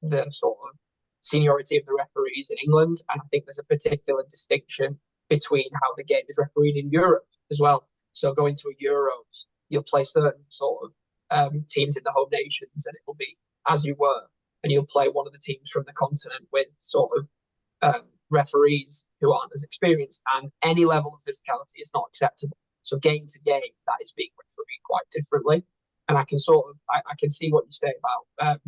the sort of seniority of the referees in England, and I think there's a particular distinction between how the game is refereed in Europe as well. So going to a Euros, you'll play certain sort of teams in the home nations, and it'll be as you were, and you'll play one of the teams from the continent with sort of referees who aren't as experienced, and any level of physicality is not acceptable. So game to game, that is being refereed quite differently. And I can sort of, I can see what you say about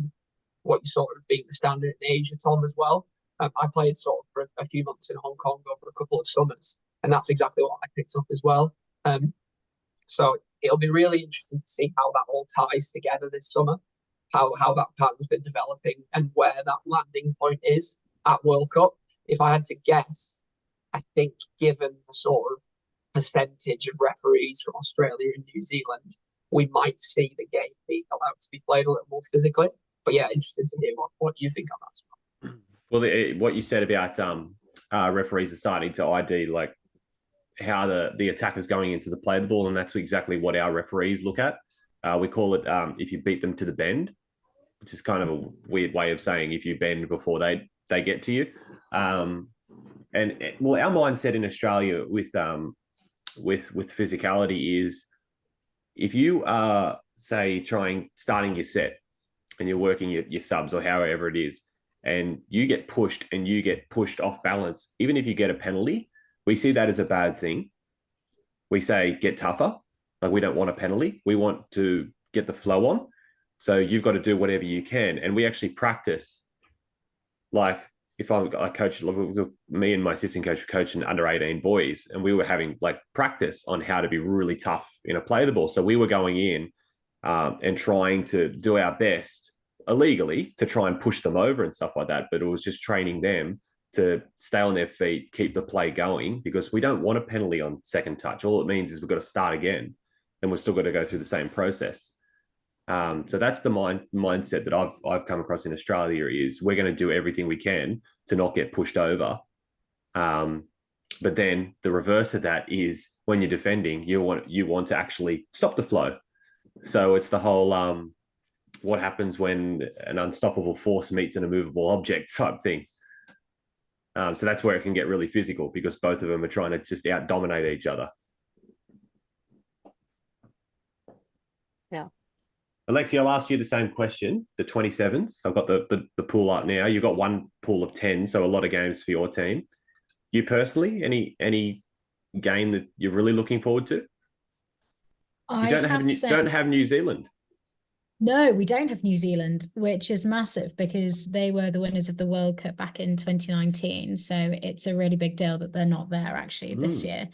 what you sort of being the standard in Asia, Tom, as well. I played sort of for a few months in Hong Kong over a couple of summers, and that's exactly what I picked up as well. So it'll be really interesting to see how that all ties together this summer, how that pattern's been developing, and where that landing point is at World Cup. If I had to guess, I think given the sort of percentage of referees from Australia and New Zealand, we might see the game being allowed to be played a little more physically. But yeah, interested to hear what you think on that as well. Well, what you said about referees are starting to ID like how the attacker's going into the play of the ball, and that's exactly what our referees look at. We call it if you beat them to the bend, which is kind of a weird way of saying if you bend before they get to you. Well, our mindset in Australia with physicality is if you are, say, starting your set and you're working your subs or however it is, and you get pushed off balance, even if you get a penalty, we see that as a bad thing. We say, get tougher. Like, we don't want a penalty. We want to get the flow on. So you've got to do whatever you can. And we actually practice. Like, if I coach, me and my assistant coach were coaching under 18 boys, and we were having like practice on how to be really tough in a play of the ball. So we were going in and trying to do our best illegally to try and push them over and stuff like that. But it was just training them to stay on their feet, keep the play going, because we don't want a penalty on second touch. All it means is we've got to start again, and we've still got to go through the same process. So that's the mindset that I've come across in Australia is we're going to do everything we can to not get pushed over. But then the reverse of that is when you're defending, you want to actually stop the flow. So it's the whole what happens when an unstoppable force meets an immovable object type thing. So that's where it can get really physical, because both of them are trying to just out-dominate each other. Yeah. Lexie, I'll ask you the same question. The 27s, I've got the pool up now. You've got one pool of 10, so a lot of games for your team. You personally, any game that you're really looking forward to? You don't have New Zealand. No, we don't have New Zealand, which is massive because they were the winners of the World Cup back in 2019. So it's a really big deal that they're not there actually this year.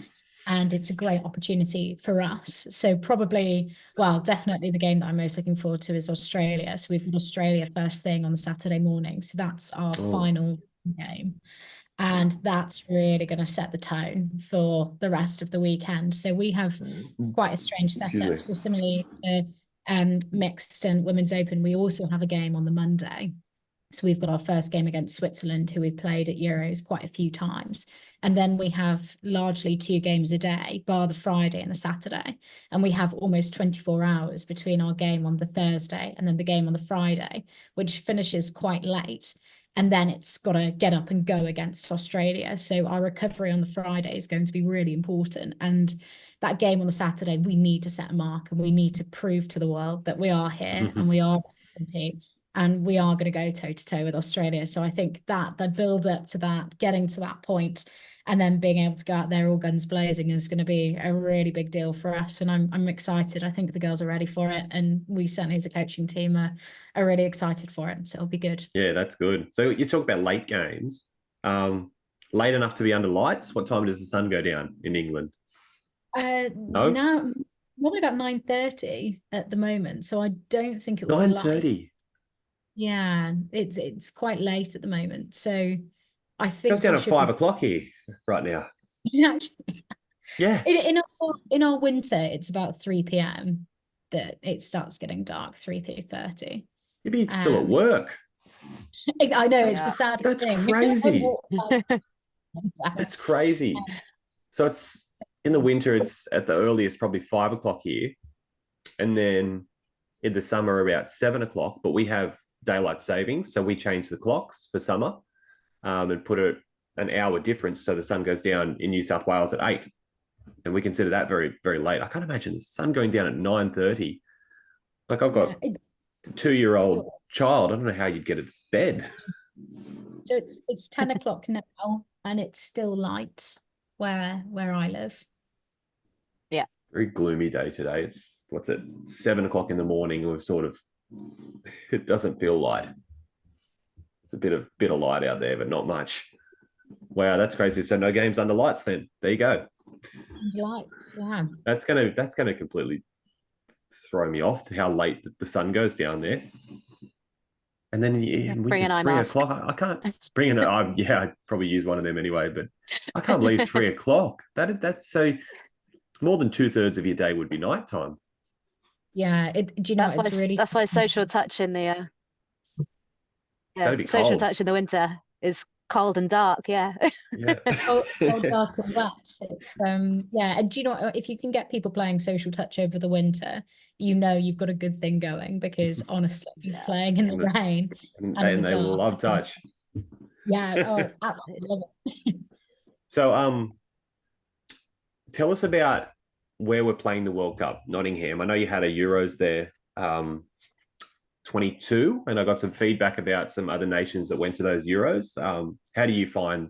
And it's a great opportunity for us. So definitely the game that I'm most looking forward to is Australia. So we've got Australia first thing on Saturday morning. So that's our final game. And that's really going to set the tone for the rest of the weekend. So we have quite a strange setup. So similarly to mixed and women's open, we also have a game on the Monday. So we've got our first game against Switzerland, who we've played at Euros quite a few times. And then we have largely 2 games a day, bar the Friday and the Saturday. And we have almost 24 hours between our game on the Thursday and then the game on the Friday, which finishes quite late. And then it's got to get up and go against Australia. So our recovery on the Friday is going to be really important. And that game on the Saturday, we need to set a mark and we need to prove to the world that we are here and we are going to compete. And we are going to go toe-to-toe with Australia. So I think that the build-up to that, getting to that point, and then being able to go out there all guns blazing is going to be a really big deal for us. And I'm excited. I think the girls are ready for it. And we certainly as a coaching team are really excited for it. So it'll be good. Yeah, that's good. So you talk about late games. Late enough to be under lights? What time does the sun go down in England? No? Now, probably about 9:30 at the moment. So I don't think it will be 9:30. Yeah, it's quite late at the moment. So I think Goes down at 5 o'clock here right now. Actually, Yeah. in our winter, it's about 3 p.m. that it starts getting dark 3:30. You'd be still at work. I know, it's the saddest That's thing. crazy. That's crazy. So it's in the winter, it's at the earliest probably 5 o'clock here. And then in the summer about 7 o'clock, but we have daylight savings. So we change the clocks for summer and put an hour difference. So the sun goes down in New South Wales at 8. And we consider that very, very late. I can't imagine the sun going down at 9:30. Like I've got a 2-year-old child. I don't know how you'd get it to bed. So it's 10 o'clock now and it's still light where I live. Yeah. Very gloomy day today. It's 7 o'clock in the morning. We're sort of, it doesn't feel light. It's a bit of light out there, but not much. Wow, that's crazy. So no games under lights then. There you go. Lights, yeah. That's gonna completely throw me off how late the sun goes down there. And then in winter, 3 o'clock. I can't bring in I'd probably use one of them anyway, but I can't believe 3 o'clock. That's so more than 2/3 of your day would be nighttime. Yeah, do you know that's why social touch in the social touch in the winter is cold and dark. Yeah. cold, dark and wet. Yeah, and do you know, if you can get people playing social touch over the winter, you know you've got a good thing going, because honestly, playing in the rain and they love touch. Yeah, absolutely love it. So tell us about where we're playing the World Cup. Nottingham. I know you had a Euros there 22, and I got some feedback about some other nations that went to those Euros. How do you find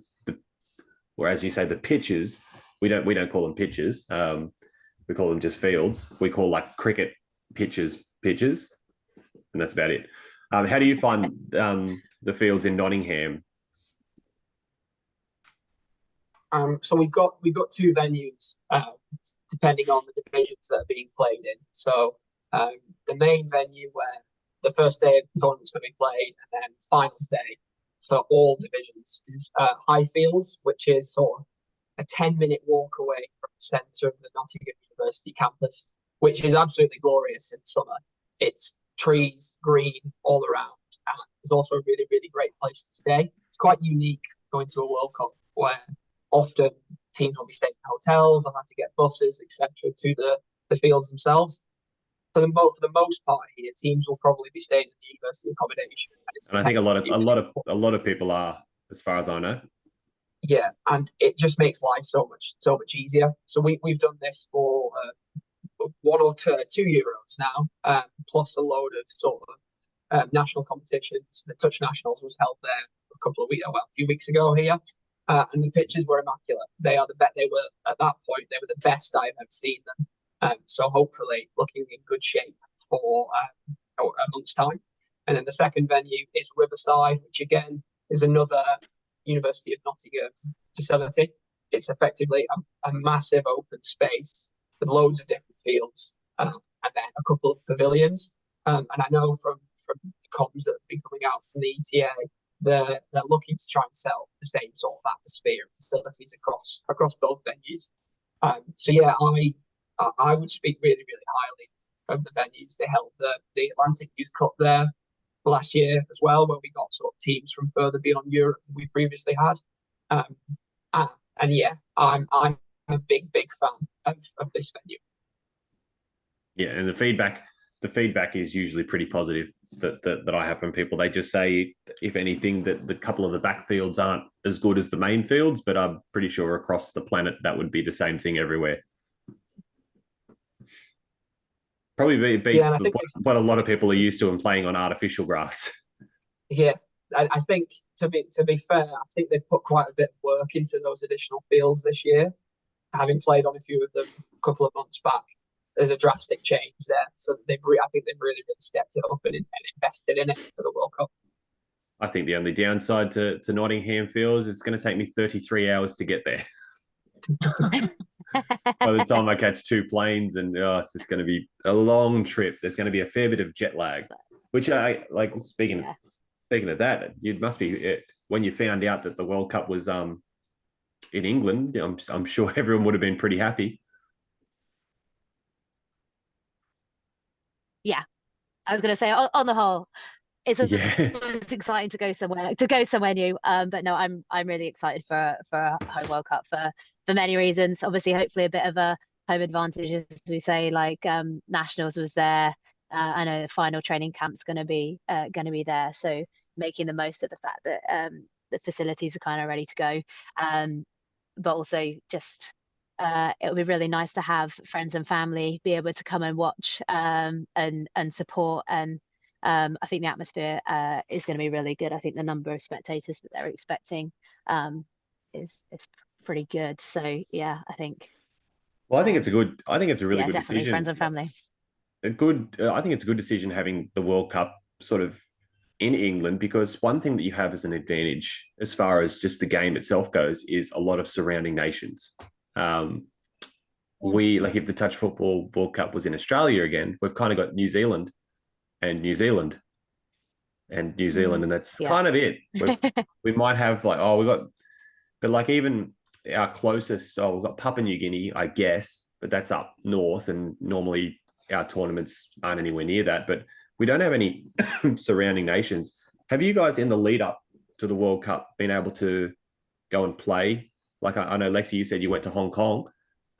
or as you say, the pitches? We don't call them pitches. We call them just fields. We call like cricket pitches, and that's about it. How do you find the fields in Nottingham? So we've got 2 venues depending on the divisions that are being played in. So the main venue where the first day of the tournament's going to be played, and then finals day for all divisions, is Highfields, which is sort of a 10-minute walk away from the centre of the Nottingham University campus, which is absolutely glorious in summer. It's trees, green all around, and it's also a really, really great place to stay. It's quite unique going to a World Cup where often teams will be staying in hotels and have to get buses, etc., to the fields themselves. For the most part here, teams will probably be staying in the university accommodation. And I think a lot of people are, as far as I know. Yeah, and it just makes life so much easier. So we've done this for 1 or 2 Euros now, plus a load of sort of national competitions. The Touch Nationals was held there a few weeks ago here, and the pitches were immaculate. They were at that point they were the best I've ever seen them. So hopefully looking in good shape for a month's time. And then the second venue is Riverside, which again is another University of Nottingham facility. It's effectively a massive open space with loads of different fields, and then a couple of pavilions. And I know from comms that have been coming out from the ETA, they're looking to try and sell the same sort of atmosphere and facilities across both venues. So yeah, I would speak really, really highly of the venues. They held the Atlantic Youth Cup there last year as well, where we got sort of teams from further beyond Europe than we previously had. And yeah, I'm a big fan of this venue. Yeah, and the feedback is usually pretty positive that I have from people. They just say, if anything, that the couple of the backfields aren't as good as the main fields, but I'm pretty sure across the planet that would be the same thing everywhere. Probably beats what a lot of people are used to in playing on artificial grass. Yeah, I think to be fair, I think they've put quite a bit of work into those additional fields this year. Having played on a few of them a couple of months back, there's a drastic change there. So I think they've really, really stepped it up and invested in it for the World Cup. I think the only downside to Nottingham fields is it's going to take me 33 hours to get there. By the time I catch 2 planes, and it's just going to be a long trip. There's going to be a fair bit of jet lag, which I like. Speaking of that, it must be when you found out that the World Cup was in England. I'm sure everyone would have been pretty happy. yeah, I was going to say on the whole, it's Yeah. always exciting to go somewhere new. But no, I'm really excited for a home World Cup for many reasons. Obviously, hopefully a bit of a home advantage, as we say. Like nationals was there. I know the final training camp's going to be there, so making the most of the fact that the facilities are kind of ready to go. But also just it would be really nice to have friends and family be able to come and watch and support. And I think the atmosphere is going to be really good. I think the number of spectators that they're expecting is pretty good. So yeah, I think. Well, I think it's a really Yeah, good definitely decision. friends and family. I think it's a good decision having the World Cup sort of in England, because one thing that you have as an advantage as far as just the game itself goes is a lot of surrounding nations. We, like, if the touch football World Cup was in Australia again, we've kind of got New Zealand and New Zealand and New Zealand, and that's Yeah. kind of it. We might have like, but like even our closest, we've got Papua New Guinea, I guess, but that's up north, and normally our tournaments aren't anywhere near that. But we don't have any surrounding nations. Have you guys, in the lead up to the World Cup, been able to go and play? Like I know, Lexie, you said you went to Hong Kong.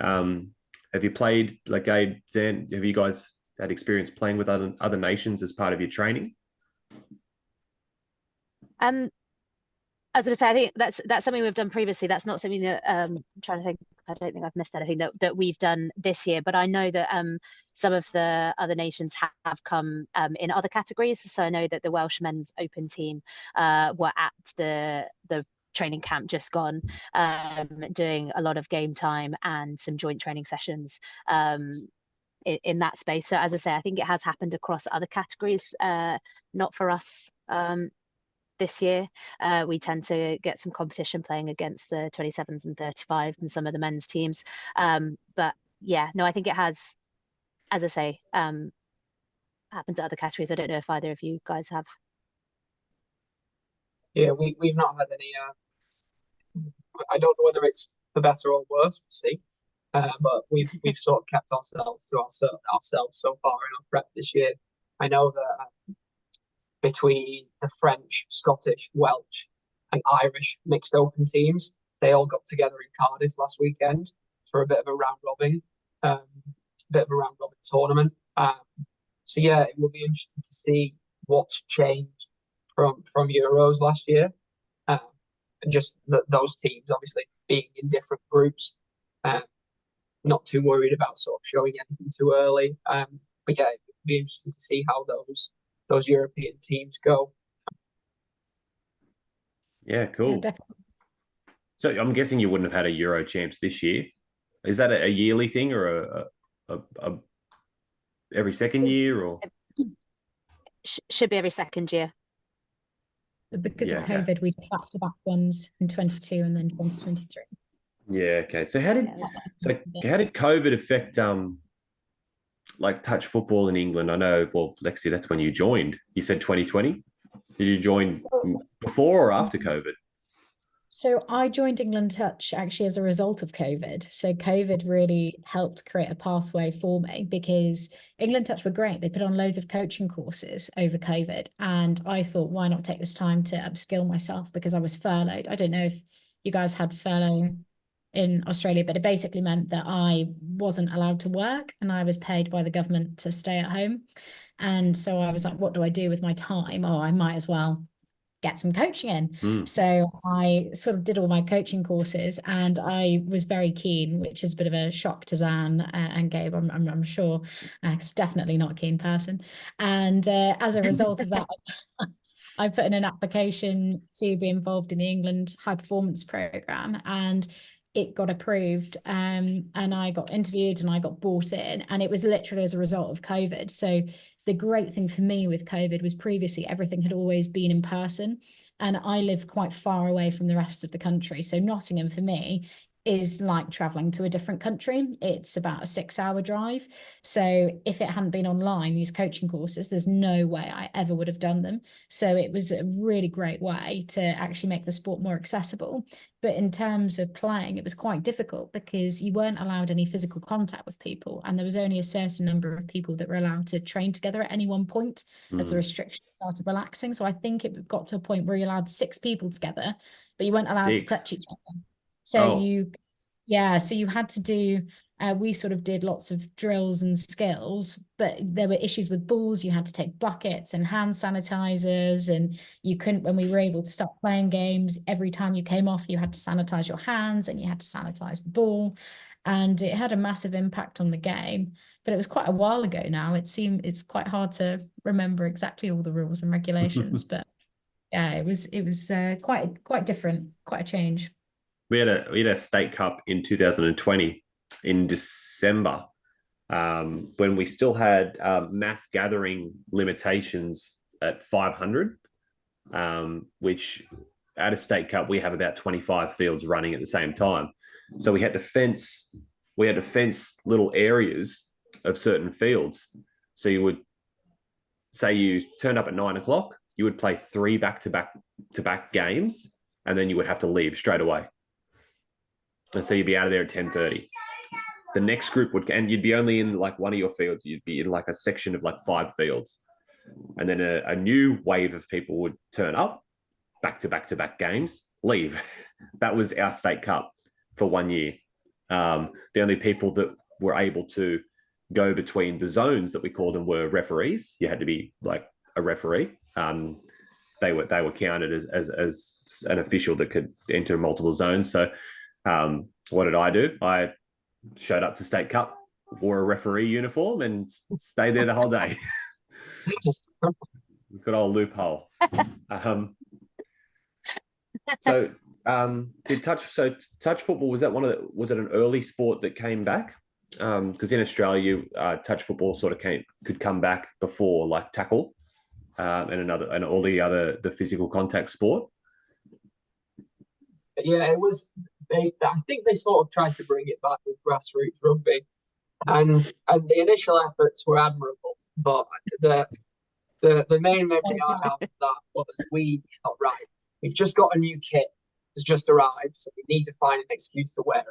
Have you played, like Gabe, Zan, have you guys had experience playing with other nations as part of your training? I was going to say, I think that's something we've done previously. That's not something that I'm trying to think. I don't think I've missed anything that we've done this year. But I know that some of the other nations have come in other categories. So I know that the Welsh men's open team were at the training camp just gone, doing a lot of game time and some joint training sessions in that space. So as I say, I think it has happened across other categories, not for us. This year, we tend to get some competition playing against the 27s and 35s and some of the men's teams. But yeah, no, I think it has, as I say, happened to other categories. I don't know if either of you guys have. Yeah, we've not had any. I don't know whether it's for better or worse. We'll see. But we've sort of kept ourselves to ourselves so far in our prep this year. I know that between the French, Scottish, Welsh, and Irish mixed open teams, they all got together in Cardiff last weekend for a bit of a round robin tournament. So yeah, it will be interesting to see what's changed from Euros last year, and just those teams obviously being in different groups. Not too worried about sort of showing anything too early. But yeah, it will be interesting to see how those European teams go. Yeah, cool. Yeah, definitely. So I'm guessing you wouldn't have had a Euro champs this year. Is that a yearly thing, or a every second year, or? Should be every second year. Because Yeah, of okay. COVID, we did back-to-back ones in 22 and then 2023. Yeah, okay. So how did COVID affect like touch football in England? I know, well, Lexie, that's when you joined. You said 2020. Did you join before or after COVID? So I joined England Touch actually as a result of COVID. So COVID really helped create a pathway for me, because England Touch were great. They put on loads of coaching courses over COVID. And I thought, why not take this time to upskill myself, because I was furloughed. I don't know if you guys had furlough in Australia, but it basically meant that I wasn't allowed to work and I was paid by the government to stay at home. And so I was like, what do I do with my time? Oh, I might as well get some coaching in. So I sort of did all my coaching courses, and I was very keen, which is a bit of a shock to Zan and Gabe, I'm sure, because I'm definitely not a keen person. And as a result of that, I put in an application to be involved in the England high performance program, and it got approved, and I got interviewed and I got brought in, and it was literally as a result of COVID. So the great thing for me with COVID was previously everything had always been in person, and I live quite far away from the rest of the country. So Nottingham for me is like traveling to a different country. It's about a 6-hour drive. So if it hadn't been online, these coaching courses, there's no way I ever would have done them. So it was a really great way to actually make the sport more accessible. But in terms of playing, it was quite difficult because you weren't allowed any physical contact with people. And there was only a certain number of people that were allowed to train together at any one point as the restrictions started relaxing. So I think it got to a point where you allowed 6 people together, but you weren't allowed to touch each other. So so you had to do, we sort of did lots of drills and skills, but there were issues with balls. You had to take buckets and hand sanitizers, and you couldn't, when we were able to stop playing games, every time you came off, you had to sanitize your hands and you had to sanitize the ball. And it had a massive impact on the game, but it was quite a while ago now. It's quite hard to remember exactly all the rules and regulations, but yeah, it was quite different, quite a change. We had a state cup in 2020 in December, when we still had mass gathering limitations at 500, which at a state cup we have about 25 fields running at the same time. So we had to fence little areas of certain fields. So you would say you turned up at 9 o'clock, you would play 3 back-to-back games, and then you would have to leave straight away. And so you'd be out of there at 10:30. The next group and you'd be only in like one of your fields. You'd be in like a section of like 5 fields. And then a new wave of people would turn up, back-to-back games, leave. That was our state cup for 1 year. The only people that were able to go between the zones that we called them were referees. You had to be like a referee. They were counted as an official that could enter multiple zones. So what did I do? I showed up to State Cup, wore a referee uniform, and stayed there the whole day. Good old loophole. Touch football, was it an early sport that came back? Because in Australia, touch football sort of could come back before like tackle and all the physical contact sport. Yeah, it was. I think they sort of tried to bring it back with grassroots rugby, and the initial efforts were admirable. But the main memory I have of that was we thought, right, we've just got a new kit that's just arrived, so we need to find an excuse to wear it.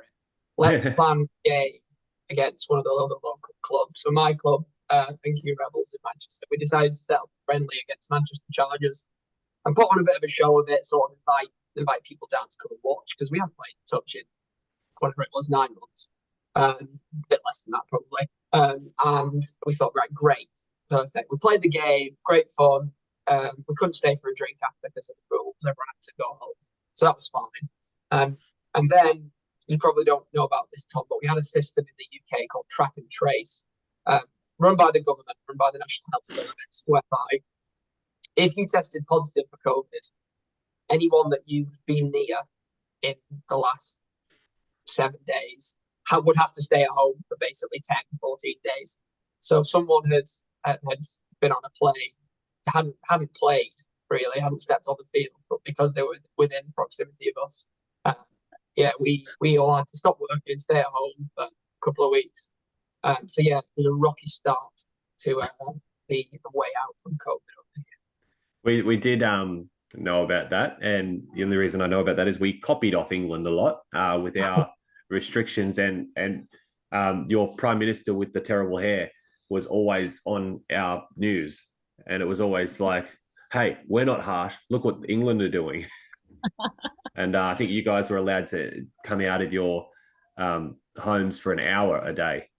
Let's plan a game against one of the other local clubs. So my club, Pennington Rebels in Manchester, we decided to set up friendly against Manchester Chargers and put on a bit of a show of it, sort of invite people down to come and watch, because we haven't played touch in whatever it was, 9 months, a bit less than that probably. And we thought, right, great, perfect. We played the game, great fun. We couldn't stay for a drink after because of the rules. Everyone had to go home, so that was fine. And then you probably don't know about this, Tom, but we had a system in the UK called Track and Trace, run by the government, run by the National Health Service, whereby if you tested positive for COVID, anyone that you've been near in the last 7 days would have to stay at home for basically 10, 14 days. So someone had been on a plane, hadn't played really, hadn't stepped on the field, but because they were within proximity of us, we all had to stop working and stay at home for a couple of weeks. So yeah, it was a rocky start to the way out from COVID. We did know about that, and the only reason I know about that is we copied off England a lot with our restrictions, and your Prime Minister with the terrible hair was always on our news, and it was always like, hey, we're not harsh, look what England are doing. And I think you guys were allowed to come out of your homes for an hour a day.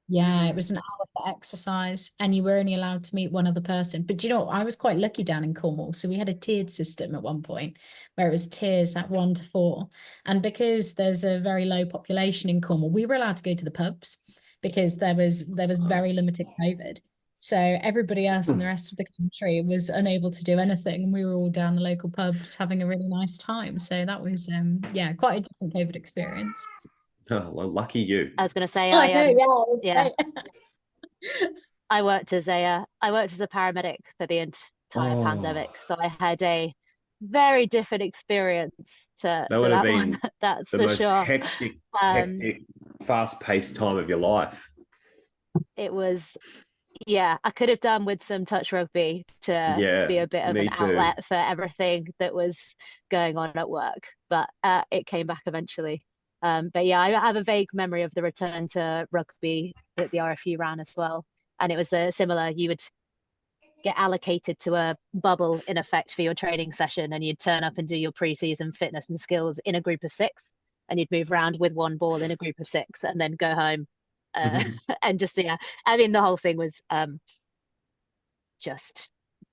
Yeah, it was an hour for exercise, and you were only allowed to meet one other person. But you know, I was quite lucky down in Cornwall. So we had a tiered system at one point where it was tiers at 1 to 4. And because there's a very low population in Cornwall, we were allowed to go to the pubs because there was very limited COVID. So everybody else in the rest of the country was unable to do anything. We were all down the local pubs having a really nice time. So that was quite a different COVID experience. Oh, well, lucky you. I was going to say, I worked as a paramedic for the entire pandemic, so I had a very different experience to That would have that one. been That's the for most sure. hectic, fast-paced time of your life. It was, yeah, I could have done with some touch rugby to Yeah, be a bit of me an too. outlet for everything that was going on at work, but it came back eventually. But yeah, I have a vague memory of the return to rugby that the RFU ran as well. And it was similar. You would get allocated to a bubble in effect for your training session, and you'd turn up and do your pre-season fitness and skills in a group of 6, and you'd move around with one ball in a group of 6 and then go home. And just, yeah, I mean, the whole thing was just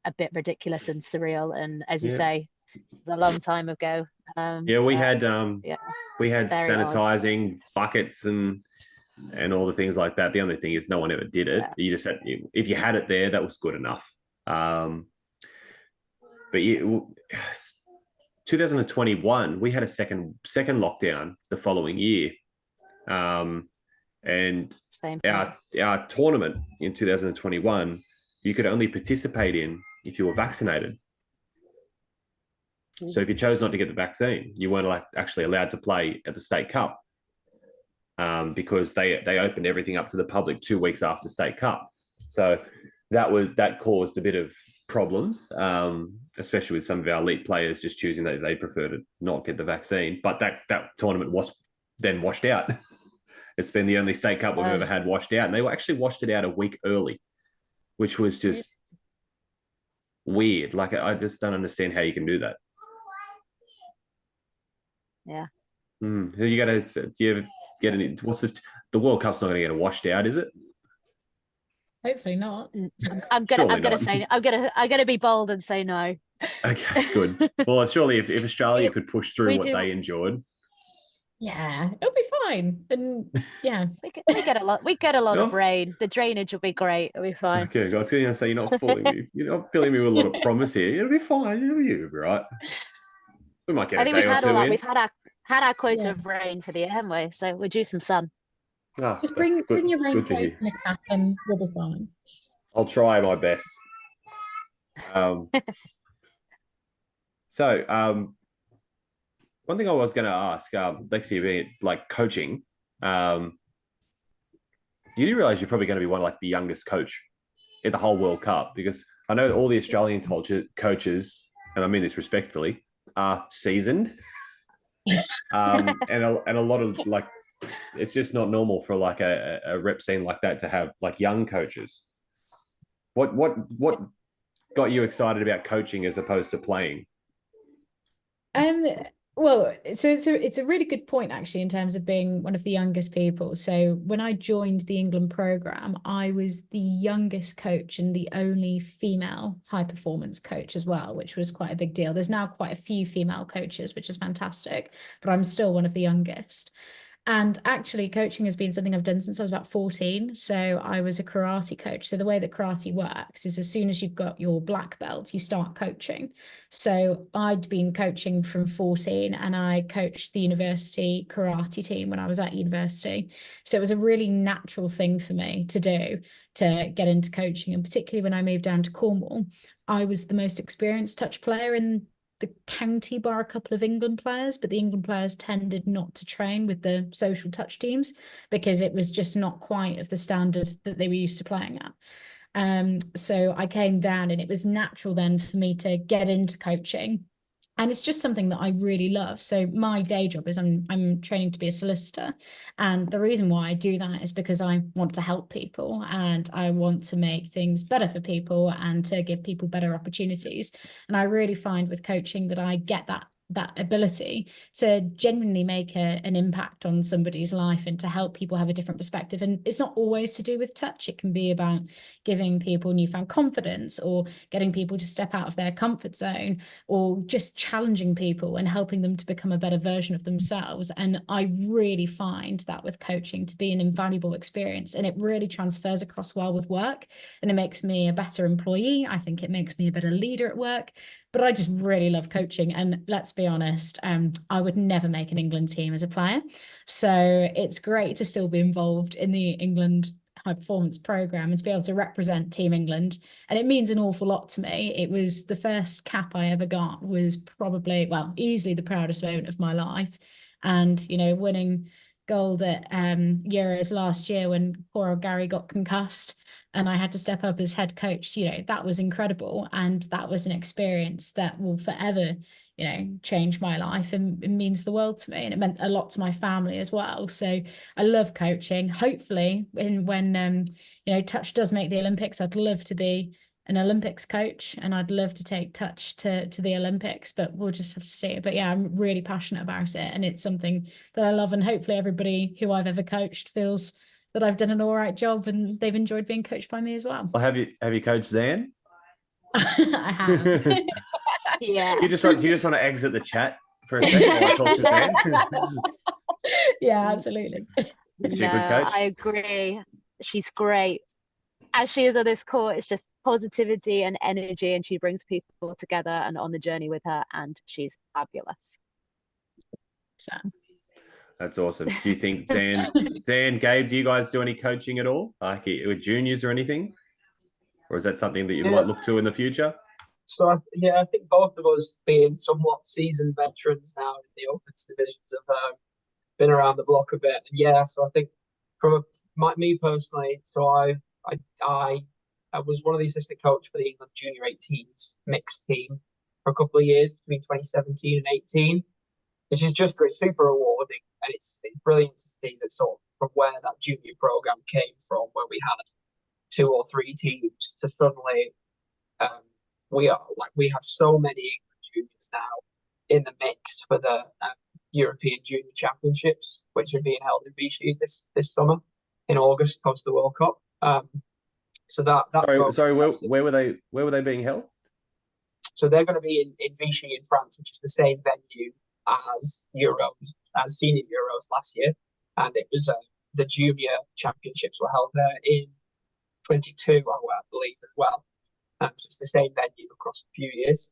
a bit ridiculous and surreal. And as you say, it was a long time ago. Yeah, we had very odd. sanitizing buckets and all the things like that. The only thing is no one ever did it. Yeah. You just had, if you had it there, that was good enough. But 2021, we had a second lockdown the following year. And our tournament in 2021, you could only participate in if you were vaccinated. So if you chose not to get the vaccine, you weren't actually allowed to play at the State Cup, because they opened everything up to the public 2 weeks after State Cup. So that caused a bit of problems, especially with some of our elite players just choosing that they prefer to not get the vaccine. But that tournament was then washed out. It's been the only State Cup we've ever had washed out, and they actually washed it out a week early, which was just weird. Like, I just don't understand how you can do that. Yeah. Do you ever get any? The World Cup's not going to get washed out, is it? Hopefully not. I'm gonna be bold and say no. Okay, good. Well, surely if Australia could push through what they enjoyed. Yeah, it'll be fine. And yeah, we get a lot. We get a lot of rain. The drainage will be great. It'll be fine. Okay, I was going to say you're not fooling me. You're not filling me with a lot of promise here. It'll be fine. You'll be right. We might get a day or two in. We've had our quota of rain for the year, haven't we? So we'll do some sun. Oh, just bring your raincoat and a cap, and we'll be fine. I'll try my best. So, one thing I was going to ask, Lexie, being like coaching, you do realize you're probably going to be one of like the youngest coach in the whole World Cup, because I know all the Australian coaches, and I mean this respectfully, are seasoned, and a lot of like, it's just not normal for like a rep scene like that to have like young coaches. What got you excited about coaching as opposed to playing? Well, so it's a really good point, actually, in terms of being one of the youngest people. So when I joined the England program, I was the youngest coach and the only female high performance coach as well, which was quite a big deal. There's now quite a few female coaches, which is fantastic, but I'm still one of the youngest. And actually, coaching has been something I've done since I was about 14. So I was a karate coach. So the way that karate works is as soon as you've got your black belt, you start coaching. So I'd been coaching from 14, and I coached the university karate team when I was at university. So it was a really natural thing for me to do, to get into coaching. And particularly when I moved down to Cornwall, I was the most experienced touch player in the county, bar a couple of England players, but the England players tended not to train with the social touch teams because it was just not quite of the standard that they were used to playing at. So I came down, and it was natural then for me to get into coaching. And it's just something that I really love. So my day job is I'm training to be a solicitor. And the reason why I do that is because I want to help people, and I want to make things better for people and to give people better opportunities. And I really find with coaching that I get that ability to genuinely make an impact on somebody's life and to help people have a different perspective. And it's not always to do with touch. It can be about giving people newfound confidence, or getting people to step out of their comfort zone, or just challenging people and helping them to become a better version of themselves. And I really find that with coaching to be an invaluable experience, and it really transfers across well with work, and it makes me a better employee. I think it makes me a better leader at work. But I just really love coaching. And let's be honest, I would never make an England team as a player. So it's great to still be involved in the England high performance program and to be able to represent Team England. And it means an awful lot to me. It was the first cap I ever got, was probably, well, easily the proudest moment of my life. And, you know, winning gold at Euros last year when poor old Gary got concussed and I had to step up as head coach, you know, that was incredible. And that was an experience that will forever, you know, change my life, and it means the world to me. And it meant a lot to my family as well. So I love coaching. Hopefully when you know, touch does make the Olympics, I'd love to be an Olympics coach, and I'd love to take touch to the Olympics, but we'll just have to see it. But yeah, I'm really passionate about it, and it's something that I love, and hopefully everybody who I've ever coached feels that I've done an all right job and they've enjoyed being coached by me as well. Well, have you coached Zan? I have. Yeah. You just want to exit the chat for a second while I talk to Zan? Yeah, absolutely. Is she a good coach? I agree. She's great. As she is on this court, it's just positivity and energy, and she brings people together and on the journey with her, and she's fabulous. So That's awesome. Do you think Zan, Gabe, do you guys do any coaching at all, like with juniors or anything? Or is that something that you might look to in the future? So, I think both of us, being somewhat seasoned veterans now in the Opens divisions, have been around the block a bit. And yeah, so I think from me personally, so I was one of the assistant coach for the England Junior 18s mixed team for a couple of years between 2017 and 18, which is just great, super rewarding. And it's brilliant to see that sort of from where that junior program came from, where we had 2 or 3 teams, to suddenly we have so many England juniors now in the mix for the European Junior Championships, which are being held in Vichy this summer in August post the World Cup. So that sorry, where were they being held? So they're going to be in Vichy in France, which is the same venue as senior Euros last year, and it was the junior championships were held there in 22, I believe, as well. So it's the same venue across a few years.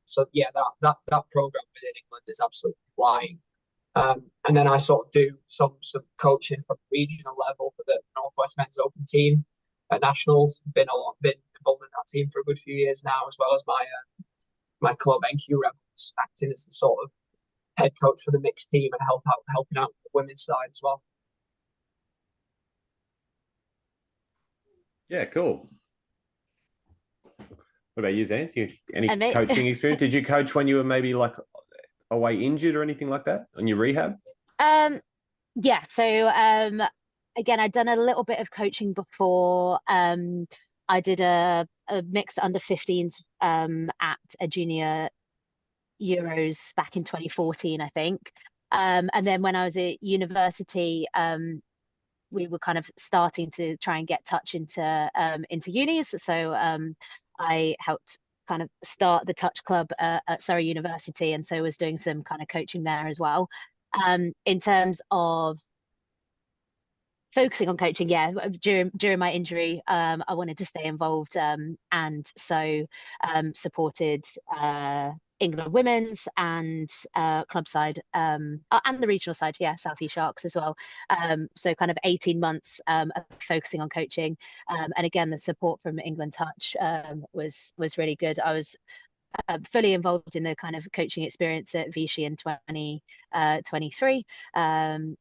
So yeah, that program within England is absolutely flying. And then I sort of do some coaching from regional level for the Northwest Men's Open team at nationals. Been involved in that team for a good few years now, as well as my club NQ Rebels, acting as the sort of head coach for the mixed team and helping out with the women's side as well. Yeah, cool. What about you, Zan? Any And coaching experience? Did you coach when you were maybe like away injured or anything like that on your rehab? Yeah. So again, I'd done a little bit of coaching before. I did a mixed under 15s at a junior Euros back in 2014, I think. And then when I was at university, we were kind of starting to try and get touch into unis. So I helped kind of start the touch club at Surrey University, and so was doing some kind of coaching there as well. In terms of focusing on coaching, yeah, during my injury, I wanted to stay involved, and so supported England women's and club side, and the regional side, yeah, South East Sharks as well. So kind of 18 months of focusing on coaching, and again, the support from England Touch was really good. I was fully involved in the kind of coaching experience at Vichy in 2023, and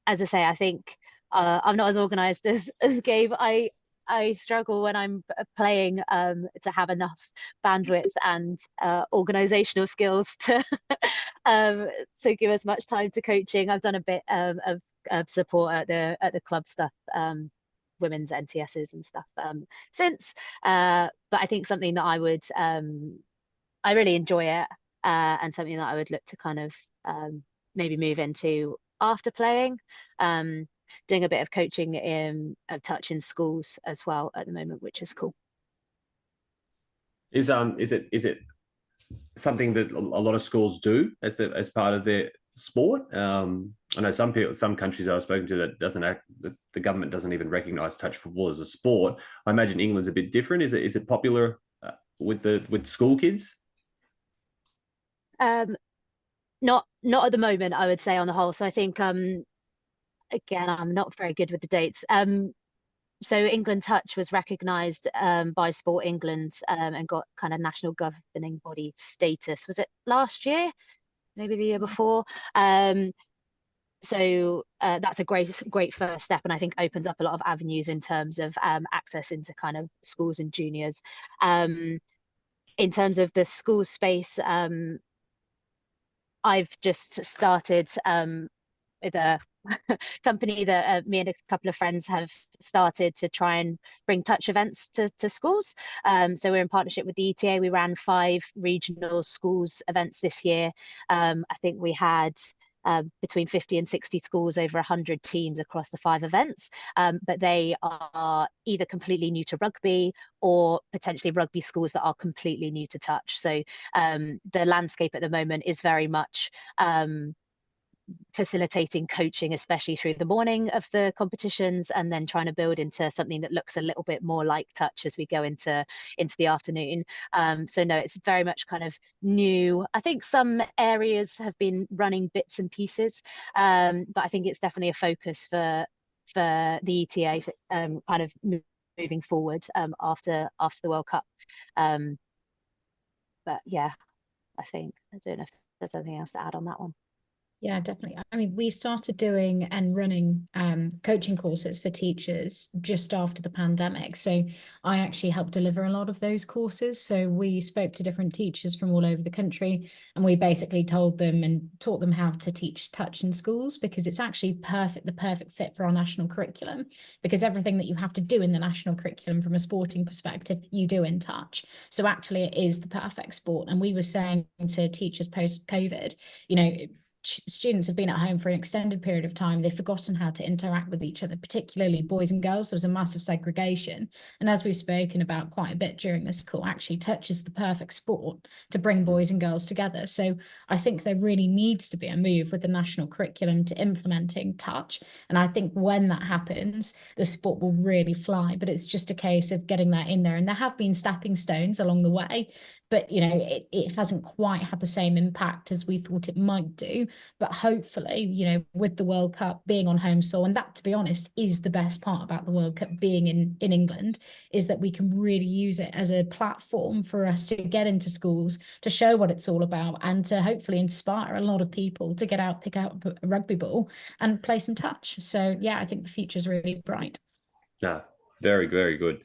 as I say, I think I'm not as organised as Gabe. I struggle when I'm playing to have enough bandwidth and organisational skills to give as much time to coaching. I've done a bit of support at the club stuff, women's NTSs and stuff since. But I think something that I really enjoy it, and something that I would look to kind of maybe move into after playing. Doing a bit of coaching of touch in schools as well at the moment, which is cool. Is it something that a lot of schools do as part of their sport? I know some countries I've spoken to that the government doesn't even recognise touch football as a sport. I imagine England's a bit different. Is it popular with school kids? Not at the moment, I would say, on the whole. So I think again, I'm not very good with the dates. So England Touch was recognised by Sport England and got kind of national governing body status. Was it last year? Maybe the year before. So that's a great first step, and I think opens up a lot of avenues in terms of access into kind of schools and juniors. In terms of the school space, I've just started with a company that me and a couple of friends have started to try and bring touch events to schools. So we're in partnership with the ETA. We ran 5 regional schools events this year. I think we had between 50 and 60 schools, over 100 teams across the 5 events. But they are either completely new to rugby or potentially rugby schools that are completely new to touch. So the landscape at the moment is very much facilitating coaching, especially through the morning of the competitions, and then trying to build into something that looks a little bit more like touch as we go into the afternoon. So no, it's very much kind of new. I think some areas have been running bits and pieces, but I think it's definitely a focus for the ETA kind of moving forward after the World Cup. But yeah, I don't know if there's anything else to add on that one. Yeah, definitely. I mean, we started doing and running coaching courses for teachers just after the pandemic. So I actually helped deliver a lot of those courses. So we spoke to different teachers from all over the country, and we basically told them and taught them how to teach touch in schools, because it's actually the perfect fit for our national curriculum, because everything that you have to do in the national curriculum from a sporting perspective, you do in touch. So actually it is the perfect sport. And we were saying to teachers post-COVID, you know, students have been at home for an extended period of time. They've forgotten how to interact with each other, particularly boys and girls. There's a massive segregation. And as we've spoken about quite a bit during this call, actually touch is the perfect sport to bring boys and girls together. So I think there really needs to be a move with the national curriculum to implementing touch. And I think when that happens, the sport will really fly. But it's just a case of getting that in there. And there have been stepping stones along the way, but you know, it hasn't quite had the same impact as we thought it might do. But hopefully, you know, with the World Cup being on home soil, and that, to be honest, is the best part about the World Cup being in England, is that we can really use it as a platform for us to get into schools, to show what it's all about, and to hopefully inspire a lot of people to get out, pick out a rugby ball and play some touch. So yeah, I think the future is really bright. Yeah, very, very good.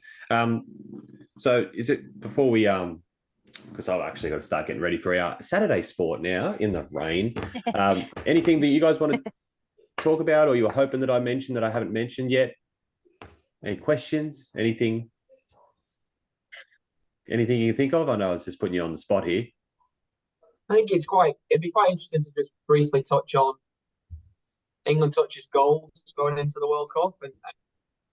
So is it, before we because I've actually got to start getting ready for our Saturday sport now in the rain. Anything that you guys want to talk about, or you were hoping that I mentioned that I haven't mentioned yet? Any questions? Anything you can think of? I know I was just putting you on the spot here. I think it'd be quite interesting to just briefly touch on England Touch's goals going into the World Cup and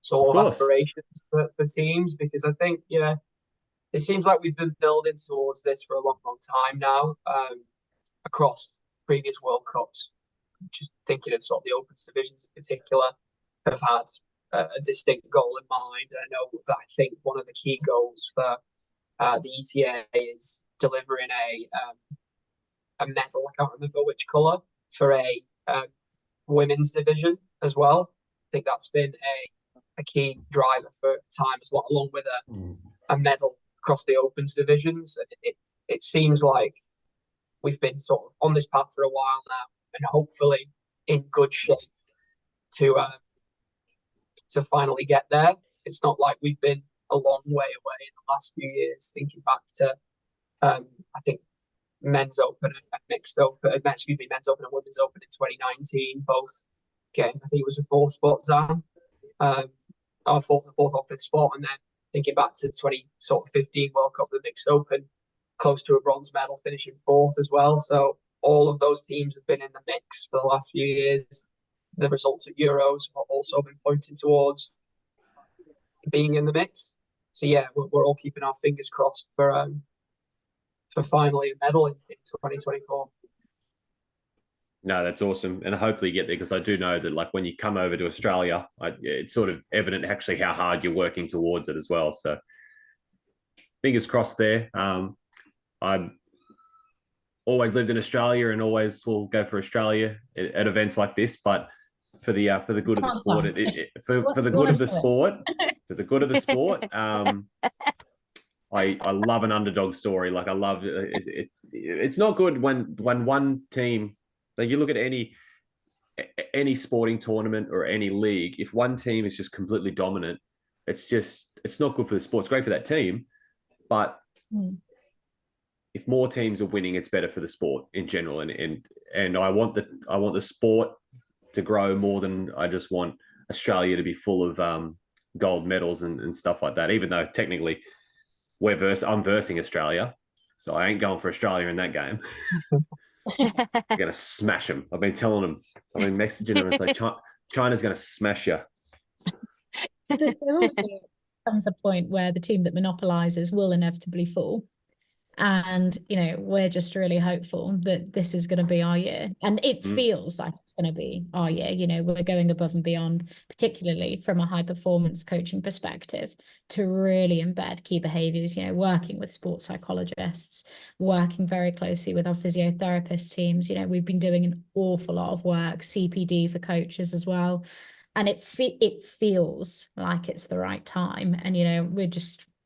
sort of aspirations for teams, because I think, yeah, it seems like we've been building towards this for a long, long time now, across previous World Cups. Just thinking of sort of the Opens divisions in particular, have had a distinct goal in mind. And I know that I think one of the key goals for the ETA is delivering a medal. I can't remember which colour, for a women's division as well. I think that's been a key driver for time as well, along with a medal across the Opens divisions. It seems like we've been sort of on this path for a while now, and hopefully in good shape to finally get there. It's not like we've been a long way away in the last few years. Thinking back to I think men's open and men's open and women's open in 2019, both getting, I think it was a 4th spot, Zan, our fourth or 5th spot, and then thinking back to 2015 World Cup, the mixed open, close to a bronze medal, finishing 4th as well. So all of those teams have been in the mix for the last few years. The results at Euros have also been pointing towards being in the mix. So yeah, we're all keeping our fingers crossed for finally a medal in 2024. No, that's awesome. And hopefully you get there, because I do know that, like, when you come over to Australia, it's sort of evident actually how hard you're working towards it as well. So fingers crossed there. I've always lived in Australia and always will go for Australia at events like this, but for the good of the sport. For the good of the sport, for the good of the sport. I love an underdog story. Like I love it. It's not good when one team, like you look at any sporting tournament or any league, if one team is just completely dominant, it's not good for the sport. It's great for that team, but if more teams are winning, it's better for the sport in general. And I want the sport to grow more than I just want Australia to be full of gold medals and stuff like that. Even though technically I'm versing Australia, so I ain't going for Australia in that game. I'm gonna smash them. I've been telling them. I've been messaging them. It's like China's gonna smash you. There also comes a point where the team that monopolizes will inevitably fall. And, we're just really hopeful that this is going to be our year. And it feels like it's going to be our year. We're going above and beyond, particularly from a high performance coaching perspective, to really embed key behaviors, working with sports psychologists, working very closely with our physiotherapist teams. We've been doing an awful lot of work, CPD for coaches as well. And it feels like it's the right time. And,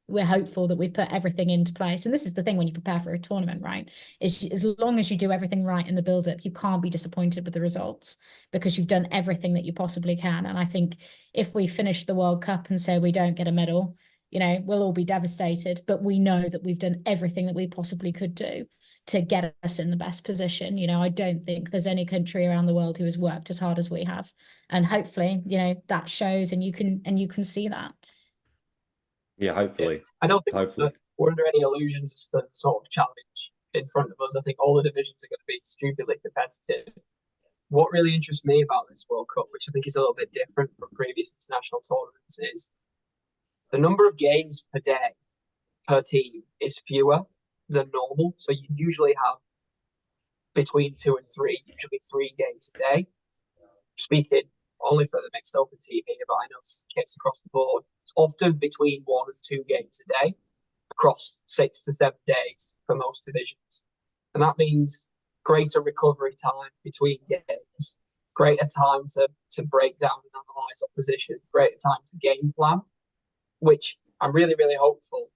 we're hopeful that we've put everything into place. And this is the thing when you prepare for a tournament, right? Is as long as you do everything right in the build-up, you can't be disappointed with the results because you've done everything that you possibly can. And I think if we finish the World Cup and say we don't get a medal, we'll all be devastated. But we know that we've done everything that we possibly could do to get us in the best position. I don't think there's any country around the world who has worked as hard as we have. And hopefully, that shows and you can see that. Yeah, hopefully. I don't think we're under any illusions as to the sort of challenge in front of us. I think all the divisions are going to be stupidly competitive. What really interests me about this World Cup, which I think is a little bit different from previous international tournaments, is the number of games per day per team is fewer than normal. So you usually have between 2 and 3, usually 3 games a day. Speaking only for the mixed open team here, but I know it's the case across the board. It's often between 1 and 2 games a day across 6 to 7 days for most divisions. And that means greater recovery time between games, greater time to break down and analyse opposition, greater time to game plan, which I'm really, really hopeful,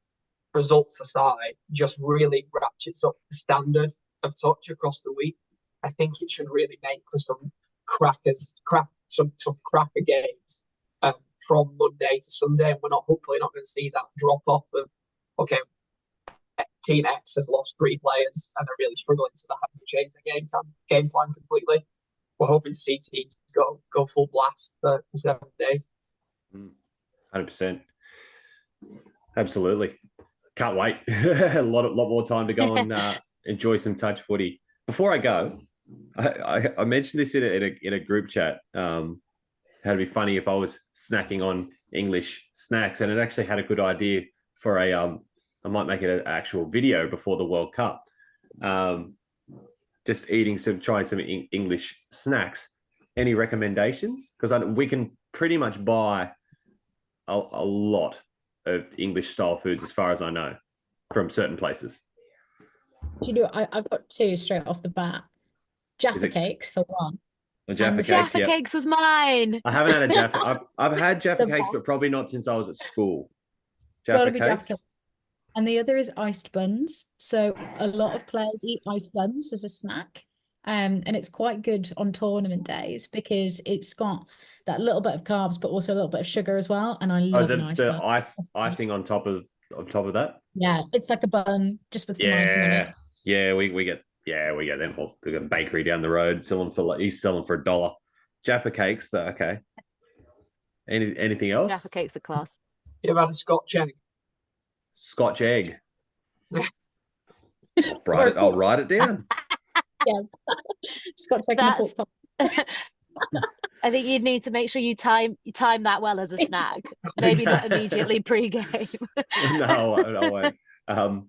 results aside, just really ratchets up the standard of touch across the week. I think it should really make for some cracker games from Monday to Sunday, and we're hopefully not going to see that drop off of Team X has lost 3 players and they're really struggling, so they're having to change their game plan completely. We're hoping to see teams go full blast for 7 days. 100%. Absolutely. Can't wait. a lot more time to go and enjoy some touch footy. Before I go, I mentioned this in a group chat. How it'd be funny if I was snacking on English snacks, and it actually had a good idea for I might make it an actual video before the World Cup. Just trying some English snacks. Any recommendations? Because we can pretty much buy a lot of English style foods, as far as I know, from certain places. I've got 2 straight off the bat. Jaffa cakes for one. Jaffa cakes was mine. I haven't had a Jaffa. I've had Jaffa cakes, but probably not since I was at school. Jaffa cakes. And the other is iced buns. So a lot of players eat iced buns as a snack. And it's quite good on tournament days because it's got that little bit of carbs, but also a little bit of sugar as well. And I love icing on top of that. Yeah, it's like a bun just with some icing on it. Yeah, we get them. We've got a bakery down the road he's selling for $1. Jaffa cakes, though, okay. Anything else? Jaffa cakes are class. You ever had a Scotch egg? Scotch egg. I'll write it down. Yeah. Scotch egg and pork pie. I think you'd need to make sure you time that well as a snack. Maybe not immediately pre-game. No, I won't.